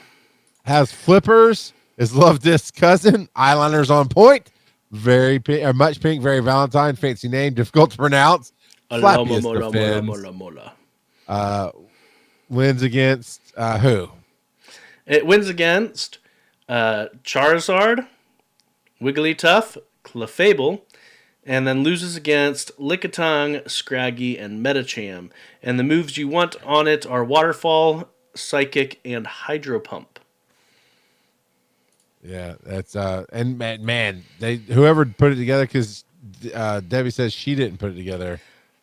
Has flippers. Is Love Disc's cousin. Eyeliners on point. Very pink, or much pink, very Valentine. Fancy name. Difficult to pronounce. Alomola. Wins against who? It wins against Charizard, Wigglytuff, Clefable, and then loses against Lickitung, Scraggy, and Metacham. And the moves you want on it are Waterfall, Psychic, and Hydro Pump. Yeah, that's and man, whoever put it together, because Debbie says she didn't put it together.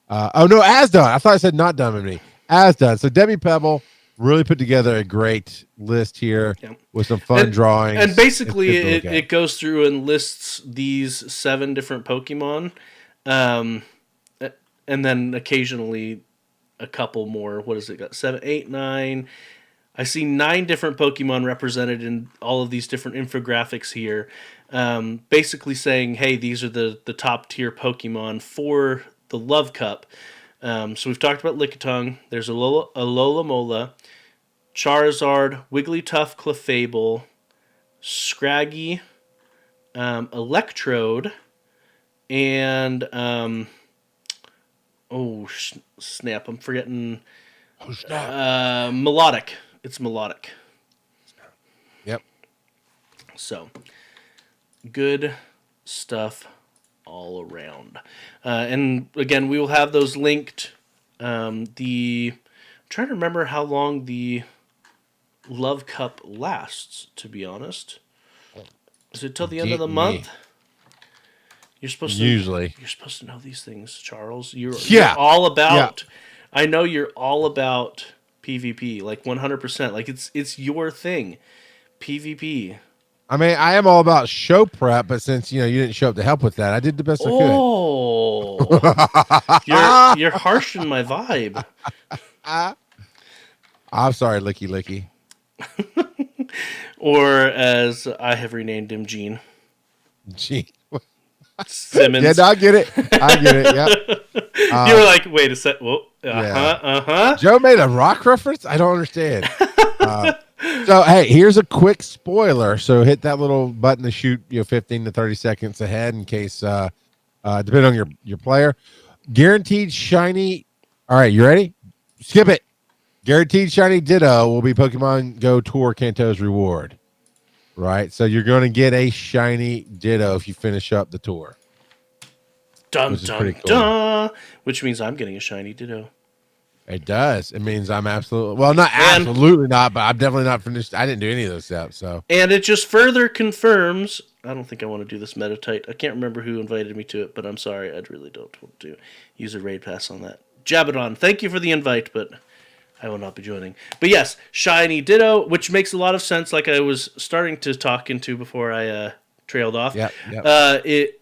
As done. I thought I said not done with me. As done. So Debbie Pebble really put together a great list here with some fun drawings. And basically, it goes through and lists these 7 different Pokemon, and then occasionally a couple more. What has it got? 7, 8, 9. I see 9 different Pokemon represented in all of these different infographics here, basically saying, hey, these are the top tier Pokemon for the Love Cup. So we've talked about Lickitung. There's Alomola, Charizard, Wigglytuff, Clefable, Scraggy, Electrode, and snap! I'm forgetting. Melodic. It's Melodic. Yep. So good stuff all around. And again, we will have those linked. I'm trying to remember how long the Love Cup lasts, to be honest. Is it till the end of the month? You're supposed to you're supposed to know these things, Charles. You're all about I know you're all about PvP, like 100%. Like it's your thing. PvP. I mean, I am all about show prep, but since you didn't show up to help with that, I did the best I could. You're harshing my vibe. I'm sorry, Licky. Or as I have renamed him, Gene. Gene Simmons. Yeah, no, I get it. Yep. You were like, wait a sec. Whoa. Joe made a rock reference? I don't understand. So, hey, here's a quick spoiler. So hit that little button to shoot 15 to 30 seconds ahead in case, depending on your player. guaranteed shiny. All right, you ready? Skip it. Guaranteed shiny Ditto will be Pokemon Go Tour Kanto's reward. Right, so you're going to get a shiny Ditto if you finish up the tour. Dun, which is dun, pretty cool. dun, which means I'm getting a shiny Ditto. It does. It means I'm absolutely not, but I'm definitely not finished. I didn't do any of those steps. So, and it just further confirms. I don't think I want to do this Meditite. I can't remember who invited me to it, but I'm sorry. I really don't want to use a raid pass on that. Jabadon, thank you for the invite, but I will not be joining. But yes, shiny Ditto, which makes a lot of sense. Like I was starting to talk into before I trailed off. Yep. It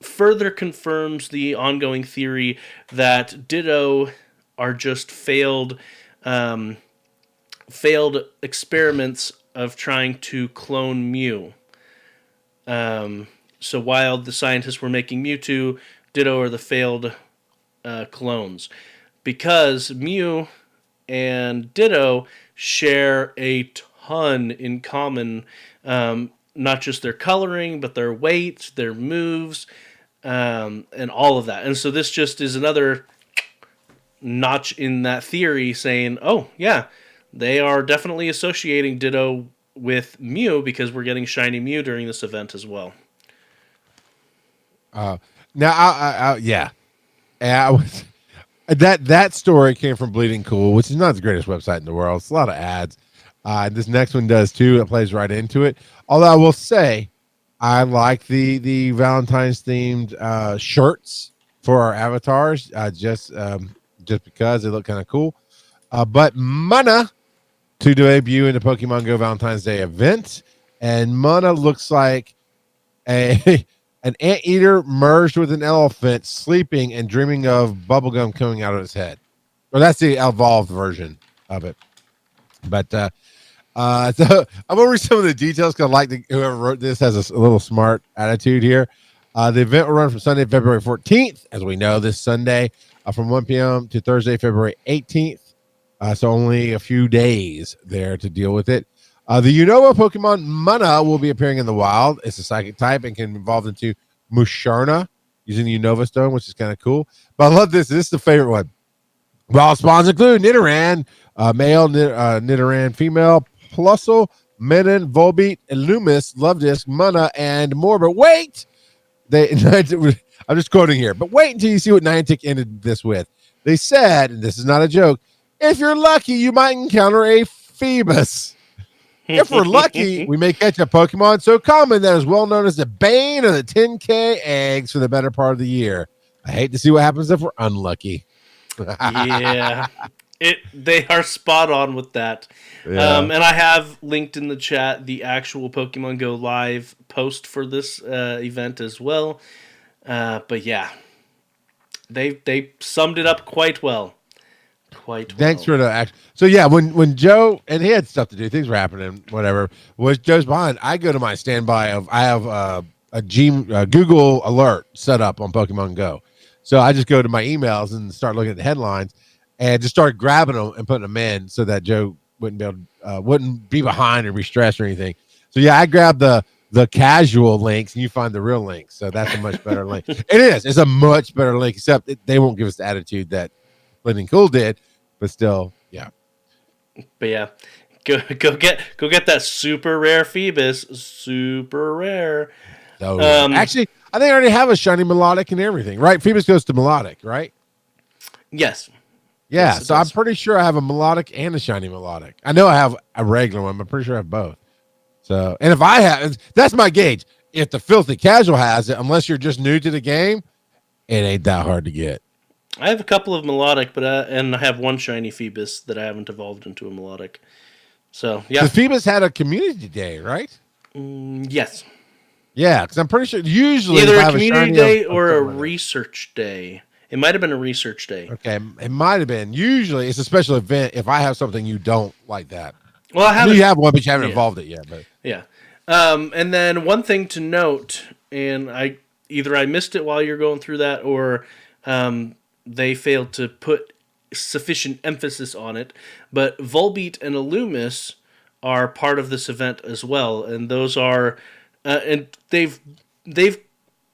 further confirms the ongoing theory that Ditto are just failed experiments of trying to clone Mew. So while the scientists were making Mewtwo, Ditto are the failed clones. Because Mew and Ditto share a ton in common, not just their coloring, but their weight, their moves, and all of that. And so this just is another notch in that theory saying, oh, yeah, they are definitely associating Ditto with Mew because we're getting shiny Mew during this event as well. Yeah. That story came from Bleeding Cool, which is not the greatest website in the world. It's a lot of ads. This next one does too. It plays right into it. Although I will say, I like the Valentine's themed shirts for our avatars. Just because they look kind of cool. But Mana to debut in the Pokemon Go Valentine's Day event, and Mana looks like an anteater merged with an elephant, sleeping and dreaming of bubblegum coming out of his head. Well, that's the evolved version of it. But so I'm gonna read some of the details because I like whoever wrote this has a little smart attitude here. The event will run from Sunday, February 14th, as we know, this Sunday, from 1 p.m. to Thursday, February 18th. So only a few days there to deal with it. The Unova Pokemon Mana will be appearing in the wild. It's a psychic type and can evolve into Musharna using the Unova Stone, which is kind of cool. But I love this. This is the favorite one. Wild spawns include Nidoran, male, Nidoran, female, Plusle, Menon, Volbeat, Illumis, Lovedisk, Mana, and more. But wait! I'm just quoting here. But wait until you see what Niantic ended this with. They said, and this is not a joke, if you're lucky, you might encounter a Phoebus. If we're lucky, we may catch a Pokemon so common that is well known as the bane of the 10K eggs for the better part of the year. I hate to see what happens if we're unlucky. Yeah, they are spot on with that. Yeah. And I have linked in the chat the actual Pokemon Go Live post for this event as well. But yeah, they summed it up quite well. Thanks for the action. So yeah, when Joe, and he had stuff to do, things were happening, whatever. Was Joe's behind? I go to my standby of I have a Google alert set up on Pokemon Go, so I just go to my emails and start looking at the headlines, and just start grabbing them and putting them in so that Joe wouldn't be behind or be stressed or anything. So yeah, I grabbed the casual links and you find the real links. So that's a much better link. It is. It's a much better link, except they won't give us the attitude that Blending Cool did, but still, yeah. But yeah, go get that super rare Phoebus, super rare. So actually, I think I already have a shiny Melodic and everything, right? Phoebus goes to Melodic, right? Yes. Yeah, yes, so I'm pretty sure I have a Melodic and a shiny Melodic. I know I have a regular one, but I'm pretty sure I have both. So, and if I have, that's my gauge. If the filthy casual has it, unless you're just new to the game, it ain't that hard to get. I have a couple of Melodic, but and I have one shiny Phoebus that I haven't evolved into a Melodic. So yeah, the Phoebus had a community day, right? Yes. Yeah, because I'm pretty sure usually either a community day or a research day. It might have been a research day. Okay, it might have been. Usually, it's a special event. If I have something you don't like that, well, I you have one, but you haven't evolved it yet. But yeah, and then one thing to note, and I missed it while you're going through that, or they failed to put sufficient emphasis on it. But Volbeat and Illumis are part of this event as well, and those are, and they've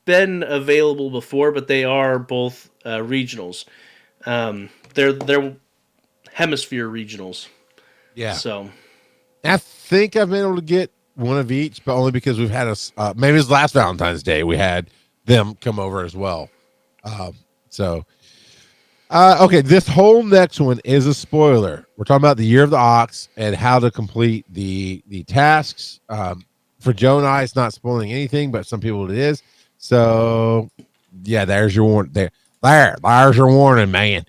been available before, but they are both regionals. They're hemisphere regionals. Yeah. So I think I've been able to get one of each, but only because we've had maybe it was last Valentine's Day we had them come over as well. Okay, this whole next one is a spoiler. We're talking about the Year of the Ox and how to complete the tasks. For Joe and I, it's not spoiling anything, but some people it is. So, yeah, there's your warning. There's your warning, man.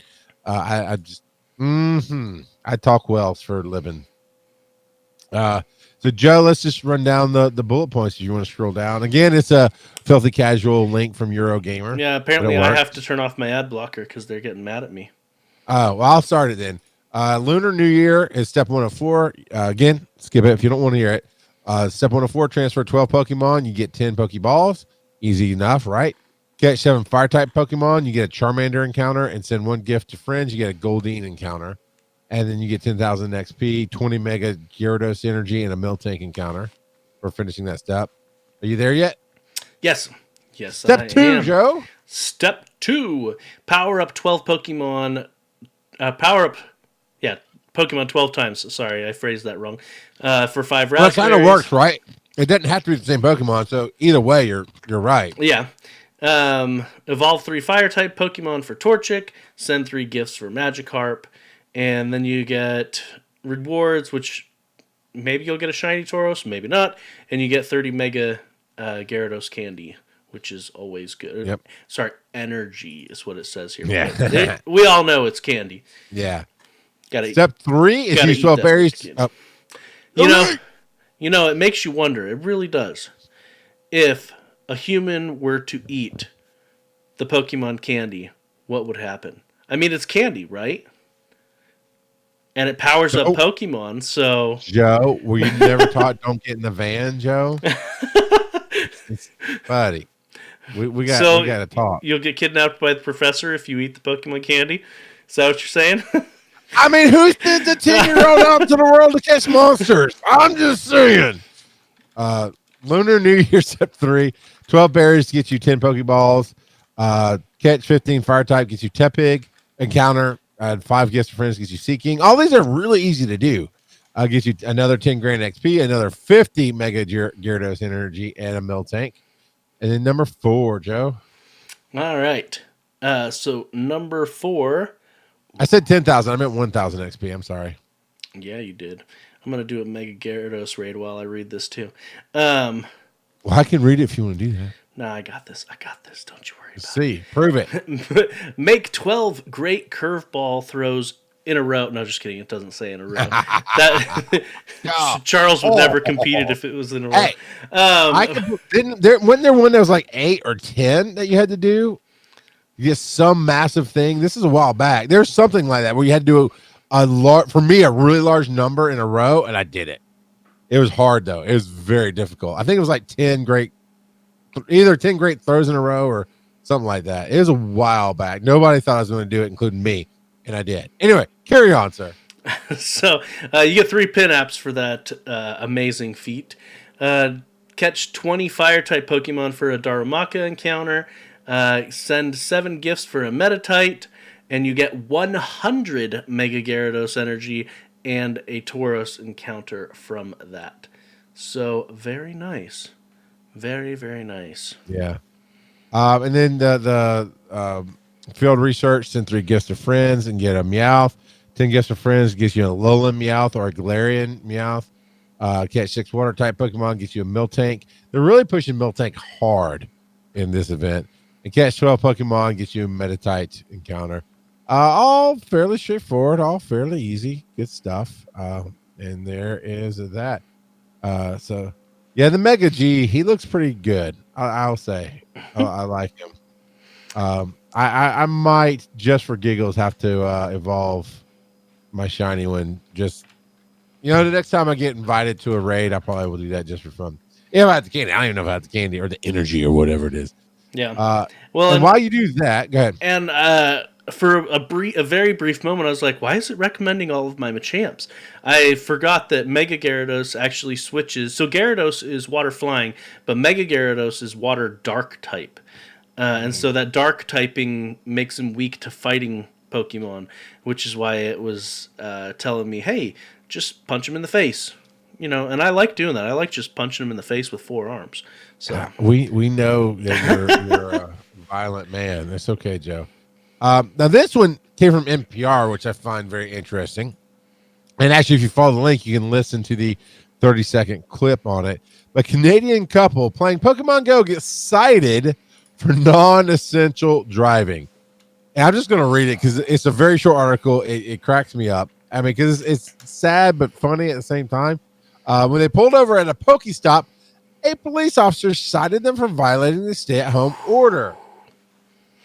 I just, I talk Welsh for a living. So Joe, let's just run down the bullet points if you want to scroll down. Again, it's a filthy casual link from Eurogamer. Yeah, apparently I have to turn off my ad blocker because they're getting mad at me. Oh, well, I'll start it then. Lunar New Year is step 104. Again, skip it if you don't want to hear it. Step 104, transfer 12 Pokemon. You get 10 Pokeballs. Easy enough, right? Catch 7 Fire-type Pokemon. You get a Charmander encounter and send 1 gift to friends. You get a Goldeen encounter. And then you get 10,000 XP, 20 Mega Gyarados energy, and a Miltank encounter for finishing that step. Are you there yet? Yes. Yes, Step 2, Joe. Step 2, power up 12 Pokemon. Pokemon 12 times. Sorry, I phrased that wrong. For 5 raspberries. Well, it kind of works, right? It doesn't have to be the same Pokemon, so either way, you're right. Yeah. Evolve 3 Fire-type Pokemon for Torchic. Send 3 gifts for Magikarp. And then you get rewards, which maybe you'll get a shiny Tauros, maybe not. And you get 30 Mega Gyarados candy, which is always good. Yep. Sorry, energy is what it says here. Yeah. We all know it's candy. Yeah. Gotta Step 3 is use 12 berries. You know, it makes you wonder. It really does. If a human were to eat the Pokemon candy, what would happen? I mean, it's candy, right? And it powers up Pokemon, so... Joe, were you never taught don't get in the van, Joe? Buddy, we got to talk. You'll get kidnapped by the professor if you eat the Pokemon candy? Is that what you're saying? I mean, who sends a 10-year-old out into the world to catch monsters? I'm just saying. Lunar New Year, step 3. 12 berries gets you 10 Pokeballs. Catch 15 Fire-type gets you Tepig. Encounter 5 gifts to friends gets you Seeking. All these are really easy to do. Gets you another 10 grand XP, another 50 Mega Gyarados energy, and a Miltank. And then number 4, Joe. All right. So number 4. I said 10,000. I meant 1,000 XP. I'm sorry. Yeah, you did. I'm going to do a Mega Gyarados raid while I read this too. Well, I can read it if you want to do that. Nah, I got this. Don't you worry about it. Prove it. Make 12 great curveball throws in a row. No, just kidding. It doesn't say in a row. Charles would never competed if it was in a row. Hey, wasn't there one that was like 8 or 10 that you had to do? Just some massive thing. This is a while back. There's something like that where you had to do a really large number in a row, and I did it. It was hard though. It was very difficult. I think it was like 10 great throws in a row or something like that. It was a while back. Nobody thought I was going to do it, including me, and I did. Anyway, carry on, sir. So you get 3 pin apps for that amazing feat. Catch 20 Fire-type Pokemon for a Darumaka encounter. Send 7 gifts for a Metatite, and you get 100 Mega Gyarados energy and a Tauros encounter from that. So very nice. Very, very nice. Yeah. And then the field research, send 3 gifts to friends and get a Meowth. 10 gifts to friends gets you a Alolan Meowth or a Galarian Meowth. Catch 6 water-type Pokemon gets you a Miltank. They're really pushing Miltank hard in this event. And catch 12 Pokemon gets you a Metatite encounter. All fairly straightforward, all fairly easy. Good stuff. And there is that. So, yeah, the Mega G, he looks pretty good. I'll say. I like him. I might, just for giggles, have to evolve my shiny one. Just, the next time I get invited to a raid, I probably will do that just for fun. If I have the candy. I don't even know if I have the candy or the energy or whatever it is. Yeah. And while you do that, go ahead. And for a very brief moment, I was like, why is it recommending all of my Machamps? I forgot that Mega Gyarados actually switches. So Gyarados is water flying, but Mega Gyarados is water dark type. And so that dark typing makes him weak to fighting Pokemon, which is why it was telling me, hey, just punch him in the face. And I like doing that. I like just punching him in the face with 4 arms. So we know that you're a violent man. That's okay, Joe. Now this one came from NPR, which I find very interesting. And actually, if you follow the link, you can listen to the 30-second clip on it. A Canadian couple playing Pokemon Go gets cited for non-essential driving. And I'm just going to read it because it's a very short article. It cracks me up. I mean, because it's sad but funny at the same time. When they pulled over at a Pokestop, a police officer cited them for violating the stay-at-home order.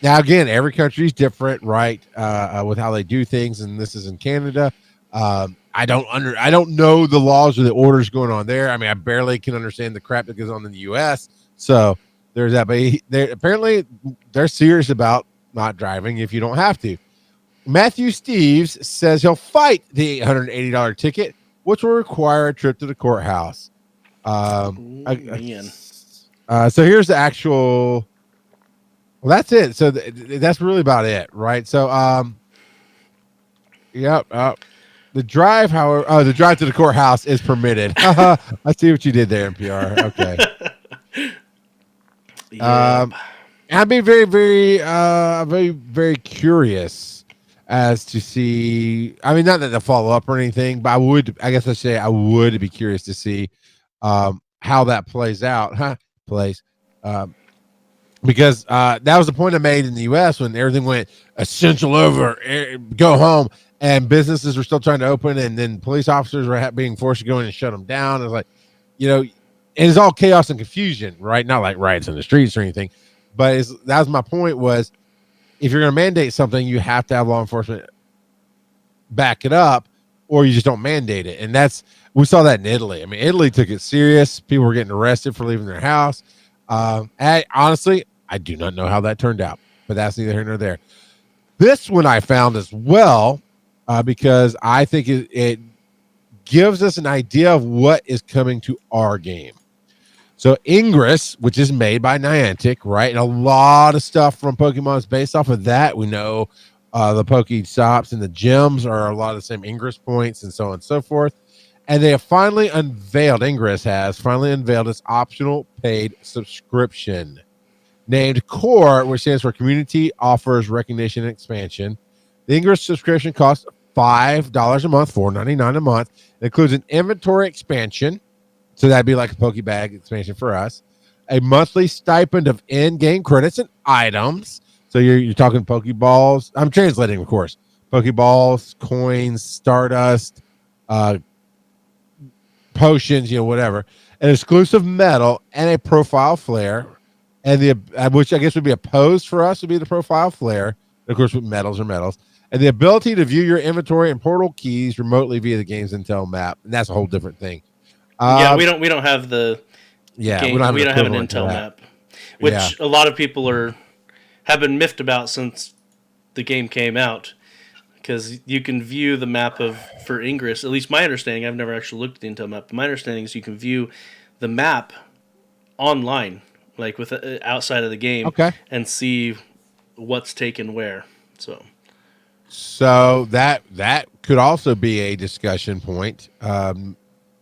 Now, again, every country is different, right? With how they do things, and this is in Canada. I don't know the laws or the orders going on there. I mean, I barely can understand the crap that goes on in the U.S. So there's that. But apparently they're serious about not driving if you don't have to. Matthew Steves says he'll fight the $880 ticket, which will require a trip to the courthouse. So here's the actual. Well, that's it. So that's really about it, right? So, yep. The drive, however, the drive to the courthouse is permitted. I see what you did there, NPR. Okay. I'd be very, very, very curious as to see. I mean, not that to follow up or anything, but I guess I would be curious to see how that plays out. Because that was the point I made in the U.S. when everything went essential over, go home, and businesses were still trying to open, and then police officers were being forced to go in and shut them down. It was like, it's all chaos and confusion, right? Not like riots in the streets or anything, but that was my point was, if you're going to mandate something, you have to have law enforcement back it up, or you just don't mandate it. And we saw that in Italy. I mean, Italy took it serious. People were getting arrested for leaving their house. Honestly, I do not know how that turned out, but that's neither here nor there. This one I found as well, because I think it gives us an idea of what is coming to our game. So Ingress, which is made by Niantic, right? And a lot of stuff from Pokemon is based off of that. We know the Pokestops and the gyms are a lot of the same Ingress points and so on and so forth. And they have Ingress has finally unveiled its optional paid subscription named Core, which stands for Community Offers Recognition and Expansion. The Ingress subscription costs $5 a month, $4.99 a month. It includes an inventory expansion. So that'd be like a Pokebag expansion for us. A monthly stipend of in-game credits and items. So you're talking Pokeballs. I'm translating, of course. Pokeballs, coins, Stardust, potions, whatever. An exclusive medal and a profile flare. And which I guess would be a pose for us, would be the profile flare. And of course, with medals. And the ability to view your inventory and portal keys remotely via the game's Intel map. And that's a whole different thing. We don't have the game, we don't have an Intel map, which a lot of people have been miffed about since the game came out, because you can view the map for Ingress. At least my understanding, I've never actually looked at the Intel map, but my understanding is you can view the map online, like with outside of the game, and see what's taken where. So that could also be a discussion point.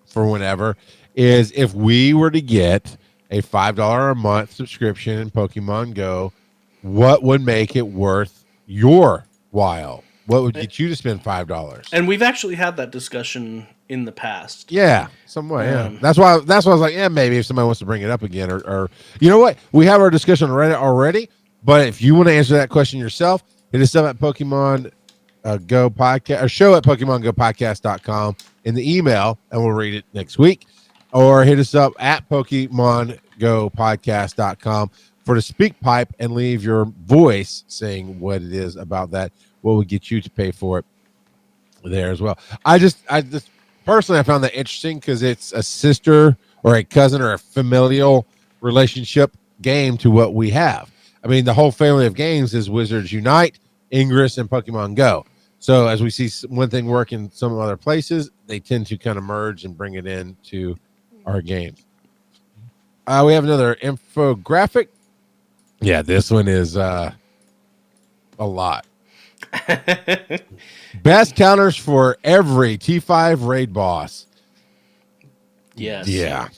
For whenever, is if we were to get a $5 a month subscription in Pokemon Go, what would make it worth your while? What would get you to spend $5? And we've actually had that discussion in the past. Yeah, somewhat. Yeah, that's why I was like, maybe if somebody wants to bring it up again, or you know what, we have our discussion on Reddit already. But if you want to answer that question yourself, hit us up at Pokemon Go Podcast, or show at PokemonGoPodcast.com in the email, and we'll read it next week. Or hit us up at PokemonGoPodcast.com for the speak pipe and leave your voice saying what it is about that, what would get you to pay for it there as well. I just personally, I found that interesting because it's a sister or a cousin or a familial relationship game to what we have. I mean, the whole family of games is Wizards Unite, Ingress and Pokemon Go. So as we see one thing work in some other places, they tend to kind of merge and bring it into our games. We have another infographic. Yeah, this one is a lot. Best counters for every T5 raid boss. Yes. Yeah.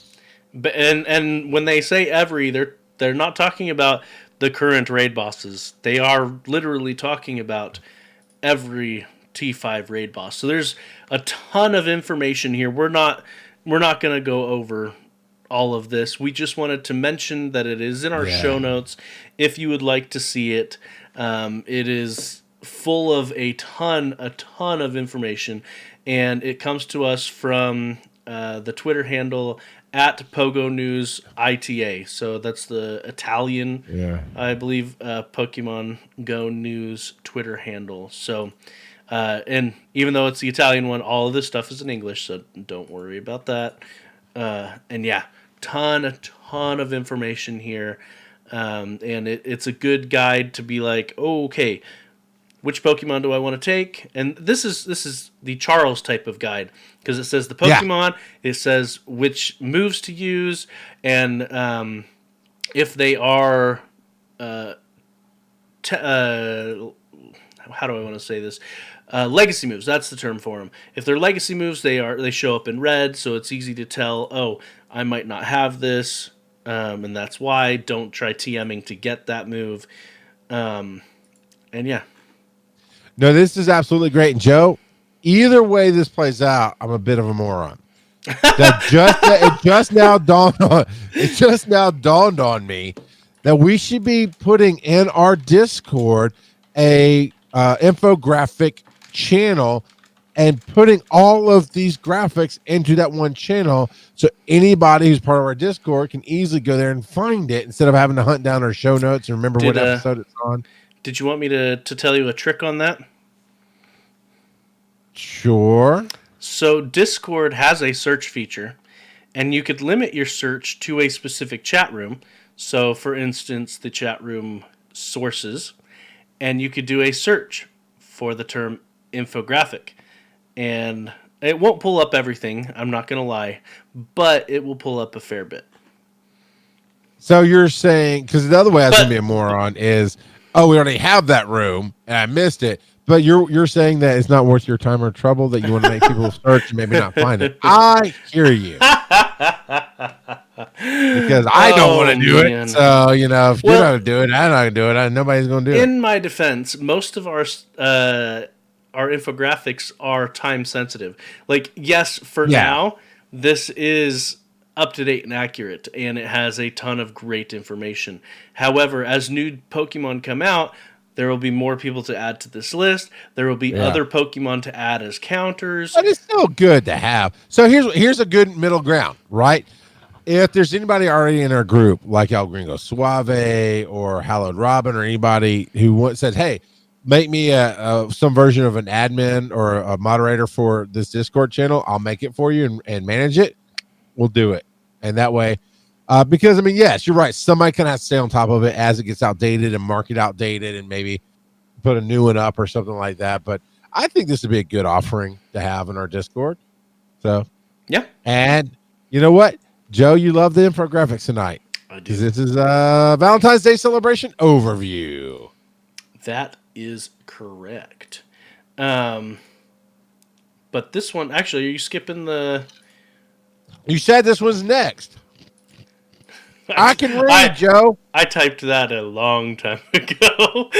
But and when they say every, they're not talking about the current raid bosses. They are literally talking about every T5 raid boss. So there's a ton of information here. We're not going to go over all of this. We just wanted to mention that it is in our show notes if you would like to see it. It is full of a ton of information, and it comes to us from the Twitter handle at Pogo News ITA. So that's the Italian, I believe, Pokemon Go News Twitter handle. So, and even though it's the Italian one, all of this stuff is in English, so don't worry about that. And yeah, a ton of information here. And it's a good guide to be like, oh, okay, which Pokemon do I want to take? And this is the Charles type of guide, because it says the Pokemon, it says which moves to use, and if they are, how do I want to say this? Legacy moves, that's the term for them. If they're legacy moves, they show up in red, so it's easy to tell, oh, I might not have this, and that's why. Don't try TMing to get that move. And yeah. No, this is absolutely great. And Joe, either way this plays out, I'm a bit of a moron. It just now dawned on me that we should be putting in our Discord a infographic channel and putting all of these graphics into that one channel, so anybody who's part of our Discord can easily go there and find it instead of having to hunt down our show notes and remember what episode it's on. Did you want me to tell you a trick on that? Sure. So Discord has a search feature, and you could limit your search to a specific chat room. So, for instance, the chat room sources, and you could do a search for the term infographic. And it won't pull up everything, I'm not going to lie, but it will pull up a fair bit. So you're saying, because the other way I was going to be a moron is, oh, we already have that room and I missed it. But you're saying that it's not worth your time or trouble, that you want to make people search and maybe not find it. I hear you. Because I don't want to do it. So, if you're not going to do it, I'm not going to do it. Nobody's going to do it. In my defense, most of our infographics are time sensitive. Like, yes, for now, this is up to date and accurate, and it has a ton of great information. However, as new Pokemon come out, there will be more people to add to this list. There will be other Pokemon to add as counters. But it's still good to have. So here's a good middle ground, right? If there's anybody already in our group, like El Gringo Suave or Hallowed Robin, or anybody who said, hey, make me some version of an admin or a moderator for this Discord channel, I'll make it for you and manage it, we'll do it. And that way, because, yes, you're right. Somebody kind of has to stay on top of it as it gets outdated and market outdated and maybe put a new one up or something like that. But I think this would be a good offering to have in our Discord. So, yeah. And you know what? Joe, you love the infographics tonight. I do. This is a Valentine's Day celebration overview. That is correct. But this one, actually, are you skipping the... You said this was next. I can read, Joe. I typed that a long time ago.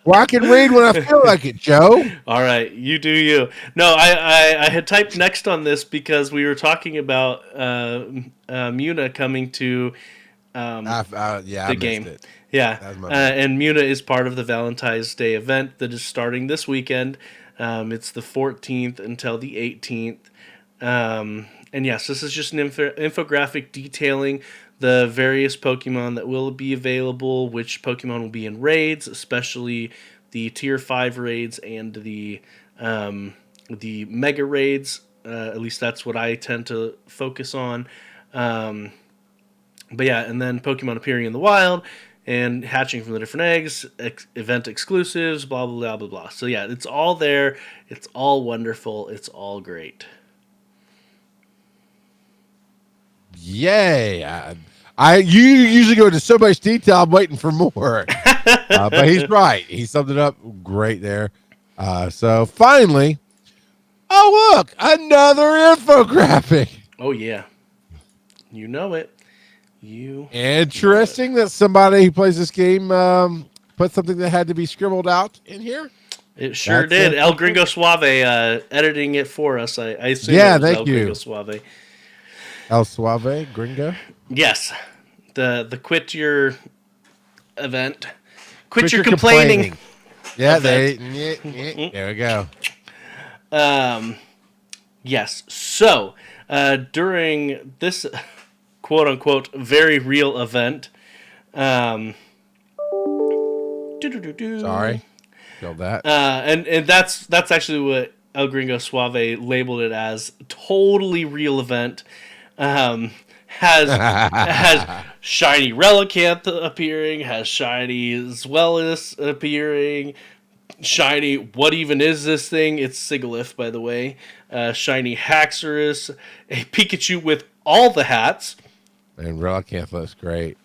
Well, I can read when I feel like it, Joe. All right, you do you. No, I had typed next on this because we were talking about Muna coming to the game. It. Yeah, and Muna is part of the Valentine's Day event that is starting this weekend. It's the 14th until the 18th. And yes, this is just an infographic detailing the various Pokemon that will be available, which Pokemon will be in raids, especially the Tier 5 raids and the Mega raids. At least that's what I tend to focus on. But yeah, and then Pokemon appearing in the wild, and hatching from the different eggs, event exclusives, blah, blah, blah, blah, blah. So yeah, it's all there. It's all wonderful. It's all great. Yay. You usually go into so much detail, I'm waiting for more. But he's right. He summed it up great there. So finally, oh, look, another infographic. Oh, yeah. You know it. Interesting that somebody who plays this game put something that had to be scribbled out in here. It sure did. El Gringo Suave editing it for us. I assume it was thank El you. Gringo Suave. El Suave, Gringo? Yes. The quit your event. Quit your complaining. Yeah, there we go. Yes. So, during this quote unquote very real event, Sorry. Killed that. And that's actually what El Gringo Suave labeled it as, totally real event. Has shiny Relicanth appearing, has shiny Zweilous appearing, shiny, what even is this thing? It's Sigilyph, by the way. Shiny Haxorus, a Pikachu with all the hats. And Relicanth looks great.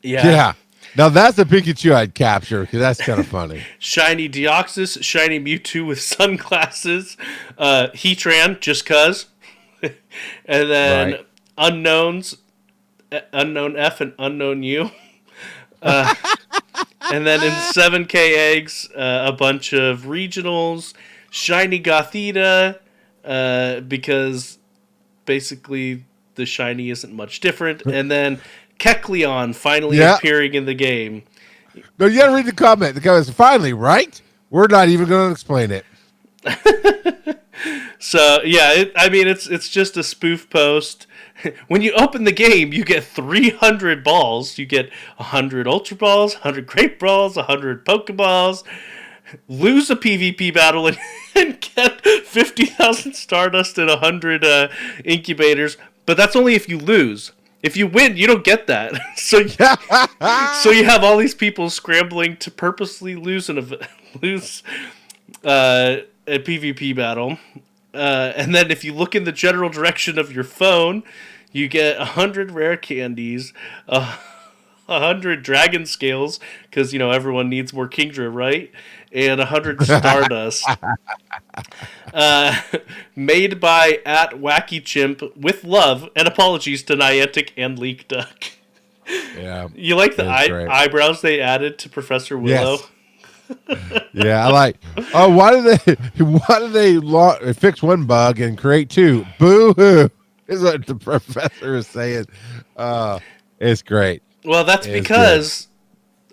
Yeah. Now that's a Pikachu I'd capture because that's kind of funny. Shiny Deoxys, shiny Mewtwo with sunglasses, Heatran, just cuz. And then unknowns, unknown F and unknown U. And then in 7K eggs, a bunch of regionals, shiny Gothita, because basically the shiny isn't much different, and then Kecleon finally appearing in the game. No, you gotta read the comment. The comment is finally, right? We're not even going to explain it. So yeah, it's just a spoof post. When you open the game, you get 300 balls. You get 100 Ultra Balls, 100 Grape Balls, 100 Pokeballs. Lose a PvP battle and get 50,000 Stardust and 100 Incubators. But that's only if you lose. If you win, you don't get that. So you have all these people scrambling to purposely lose a PvP battle. And then if you look in the general direction of your phone, you get 100 rare candies, 100 dragon scales, because everyone needs more Kingdra, right? And 100 Stardust. Made by @WackyChimp with love and apologies to Niantic and Leak Duck. Yeah, you like the eyebrows they added to Professor Willow? Yes. Yeah, I like. Oh, why did they fix one bug and create two? Boo hoo! Is what the professor is saying. It's great. Well, that's because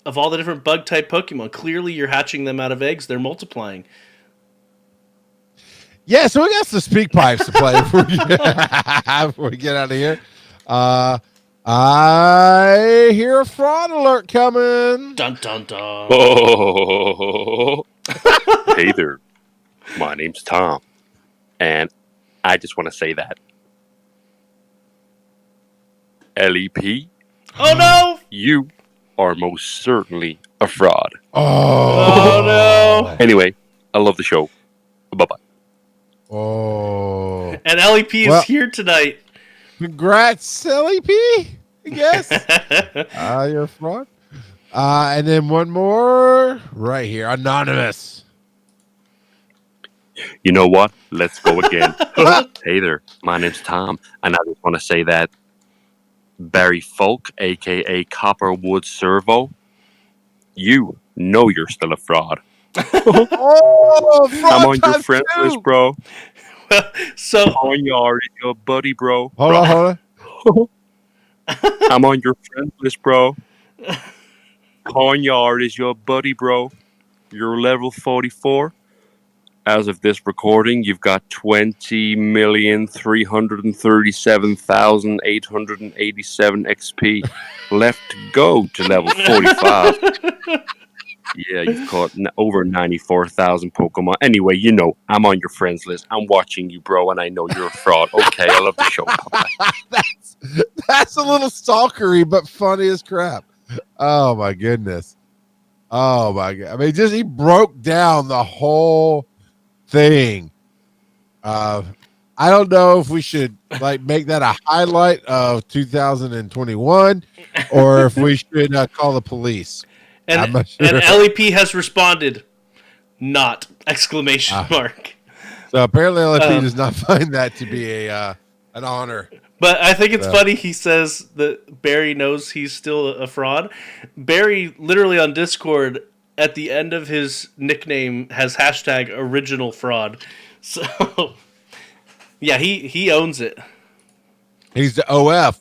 of all the different bug type Pokemon. Clearly, you're hatching them out of eggs. They're multiplying. Yeah, so we got some speak pipes to play before we get out of here. I hear a fraud alert coming. Dun dun dun. Oh. Hey there. My name's Tom. And I just want to say that. LEP. Oh no! You are most certainly a fraud. Oh no! Anyway, I love the show. Bye-bye. Oh. And LEP is here tonight. Congrats, LEP, I guess. You're a fraud. And then one more right here. Anonymous. You know what? Let's go again. Hey there. My name's Tom. And I just want to say that Barry Folk, a.k.a. Copperwood Servo, you know you're still a fraud. I'm on your friends list, bro. So Ponyard is your buddy, bro. Hold on. I'm on your friends list, bro. Ponyard is your buddy, bro. You're level 44. As of this recording, you've got 20,337,887 XP left to go to level 45. Yeah, you've caught over 94,000 Pokemon. Anyway, I'm on your friends list. I'm watching you, bro, and I know you're a fraud. Okay, I love the show. That's a little stalkery, but funny as crap. Oh my goodness. Oh my god. I mean, just he broke down the whole thing. I don't know if we should like make that a highlight of 2021 or if we should call the police. I'm not sure. And LEP has responded, not exclamation mark. So apparently LEP does not find that to be an honor. But I think it's funny he says that Barry knows he's still a fraud. Barry literally on Discord at the end of his nickname has hashtag original fraud. So yeah, he owns it. He's the OF.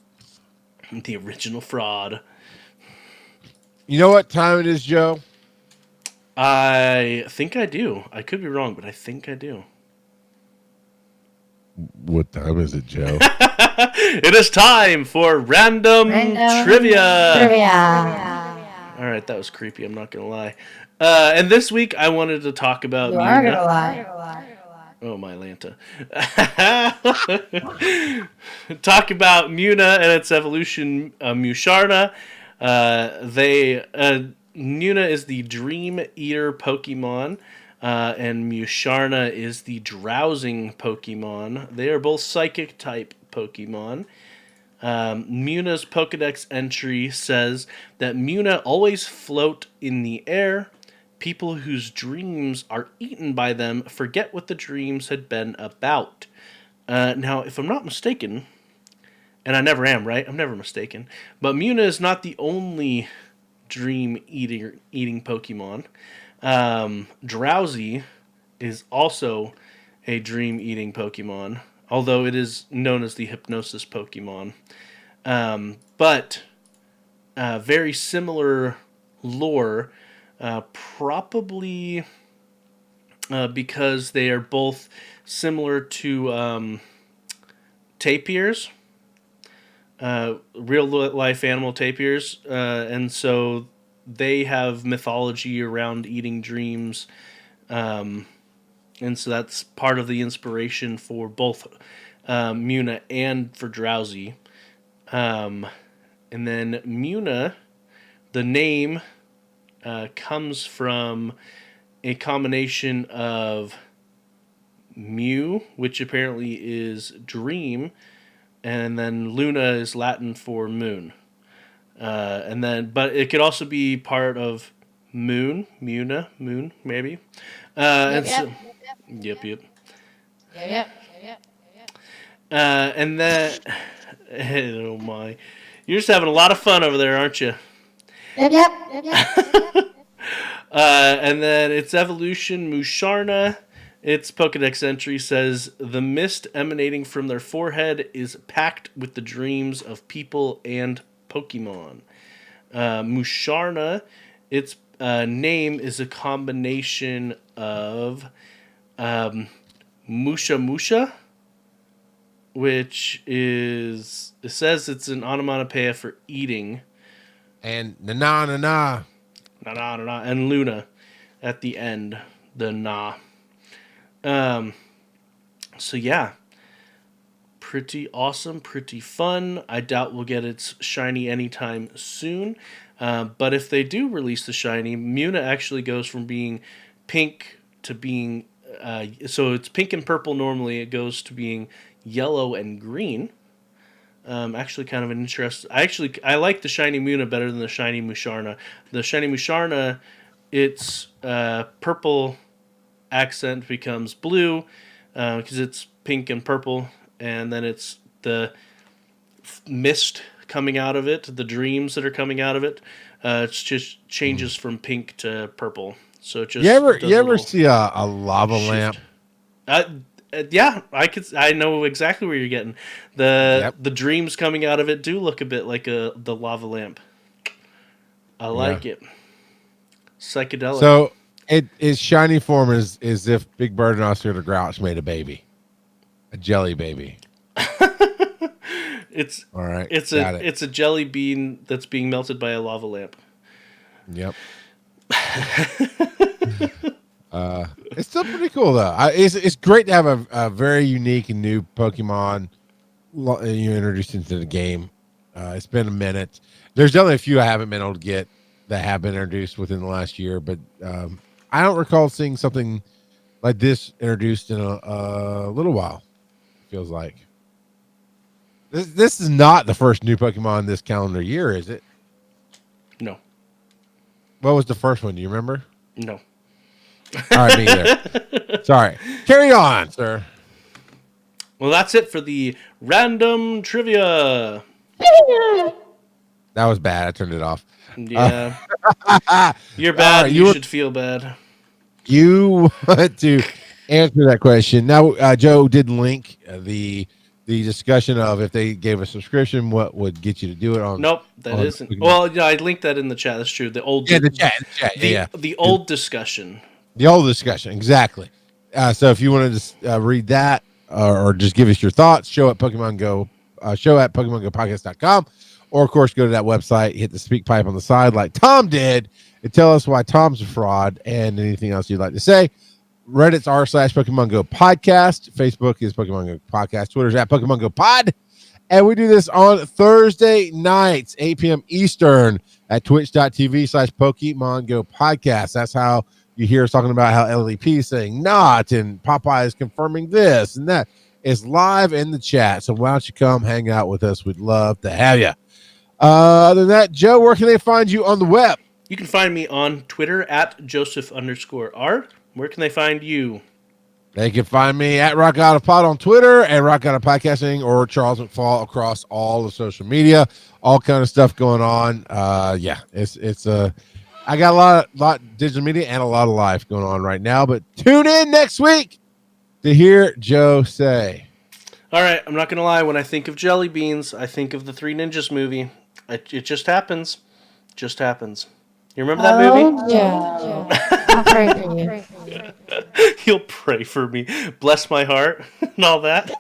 The original fraud. You know what time it is, Joe? I think I do. I could be wrong, but I think I do. What time is it, Joe? It is time for random trivia. All right, that was creepy. I'm not gonna lie. And this week I wanted to talk about. You are gonna lie. Oh my Lanta. Talk about Muna and its evolution, Musharna. Muna is the Dream Eater Pokemon. And Musharna is the Drowsing Pokemon. They are both Psychic type Pokemon. Muna's Pokedex entry says that Muna always float in the air. People whose dreams are eaten by them forget what the dreams had been about. Now, if I'm not mistaken, and I never am, right? I'm never mistaken. But Muna is not the only dream eating Pokemon. Drowsy is also a dream eating Pokemon, although it is known as the Hypnosis Pokemon. But very similar lore, probably because they are both similar to tapirs, real life animal tapirs, and so they have mythology around eating dreams, and so that's part of the inspiration for both Muna and for Drowsy. And then Muna, the name comes from a combination of Mew, which apparently is dream, and then Luna is Latin for moon. But it could also be part of Muna, maybe. Yep. And then, oh my, you're just having a lot of fun over there, aren't you? Yep. And then its evolution, Musharna. Its Pokedex entry says the mist emanating from their forehead is packed with the dreams of people and Pokemon. Musharna, its name is a combination of Musha, which is, it says it's an onomatopoeia for eating. And na, and Luna at the end, the na. So yeah, pretty awesome, pretty fun. I doubt we'll get its shiny anytime soon. But if they do release the shiny, Muna actually goes from being pink to being, so it's pink and purple normally, it goes to being yellow and green. Actually kind of an interest. I like the shiny Muna better than the shiny Musharna. The shiny Musharna, its purple accent becomes blue because it's pink and purple, and then it's the mist coming out of it, the dreams that are coming out of it. It just changes from pink to purple. So it just you ever see a lava shift. lamp? Yeah, I know exactly where you're getting. The dreams coming out of it do look a bit like the lava lamp. I like it. Psychedelic. So its shiny form is if Big Bird and Oscar the Grouch made a baby, a jelly baby. It's all right. It's a jelly bean that's being melted by a lava lamp. Yep. It's still pretty cool though. It's great to have a very unique and new Pokemon you introduced into the game. It's been a minute. There's definitely a few I haven't been able to get that have been introduced within the last year, but I don't recall seeing something like this introduced in a little while. It feels like this is not the first new Pokemon this calendar year, is it? No. What was the first one? Do you remember? No. All right, me either. Sorry. Carry on, sir. Well, that's it for the random trivia. That was bad. I turned it off. Yeah. You're bad. Right, you should feel bad. You want to answer that question. Now, Joe did link the discussion of if they gave a subscription, what would get you to do it on. Nope, that isn't. Well, yeah, I linked that in the chat. That's true. The old the chat. The old discussion. The old discussion, exactly. So if you wanted to read that or just give us your thoughts, show at Pokemon Go Podcast.com, or of course go to that website, hit the speak pipe on the side like Tom did, and tell us why Tom's a fraud and anything else you'd like to say. Reddit's r/Pokemon Go Podcast. Facebook is Pokemon Go Podcast. Twitter's at Pokemon Go Pod. And we do this on Thursday nights, 8 p.m. Eastern at twitch.tv/Pokemon Go Podcast. That's how you hear us talking about how LEP is saying not and Popeye is confirming this and that. It's live in the chat. So why don't you come hang out with us? We'd love to have you. Other than that, Joe, where can they find you on the web? You can find me on Twitter at Joseph_R. Where can they find you? They can find me at Rock Out of Pod on Twitter and Rock Out of Podcasting or Charles McFall across all the social media. All kind of stuff going on. It's I got a lot of digital media and a lot of life going on right now. But tune in next week to hear Joe say. All right, I'm not gonna lie. When I think of jelly beans, I think of the Three Ninjas movie. It just happens. Just happens. You remember that movie? Yeah. I'll pray for you. You'll pray for me. Bless my heart and all that.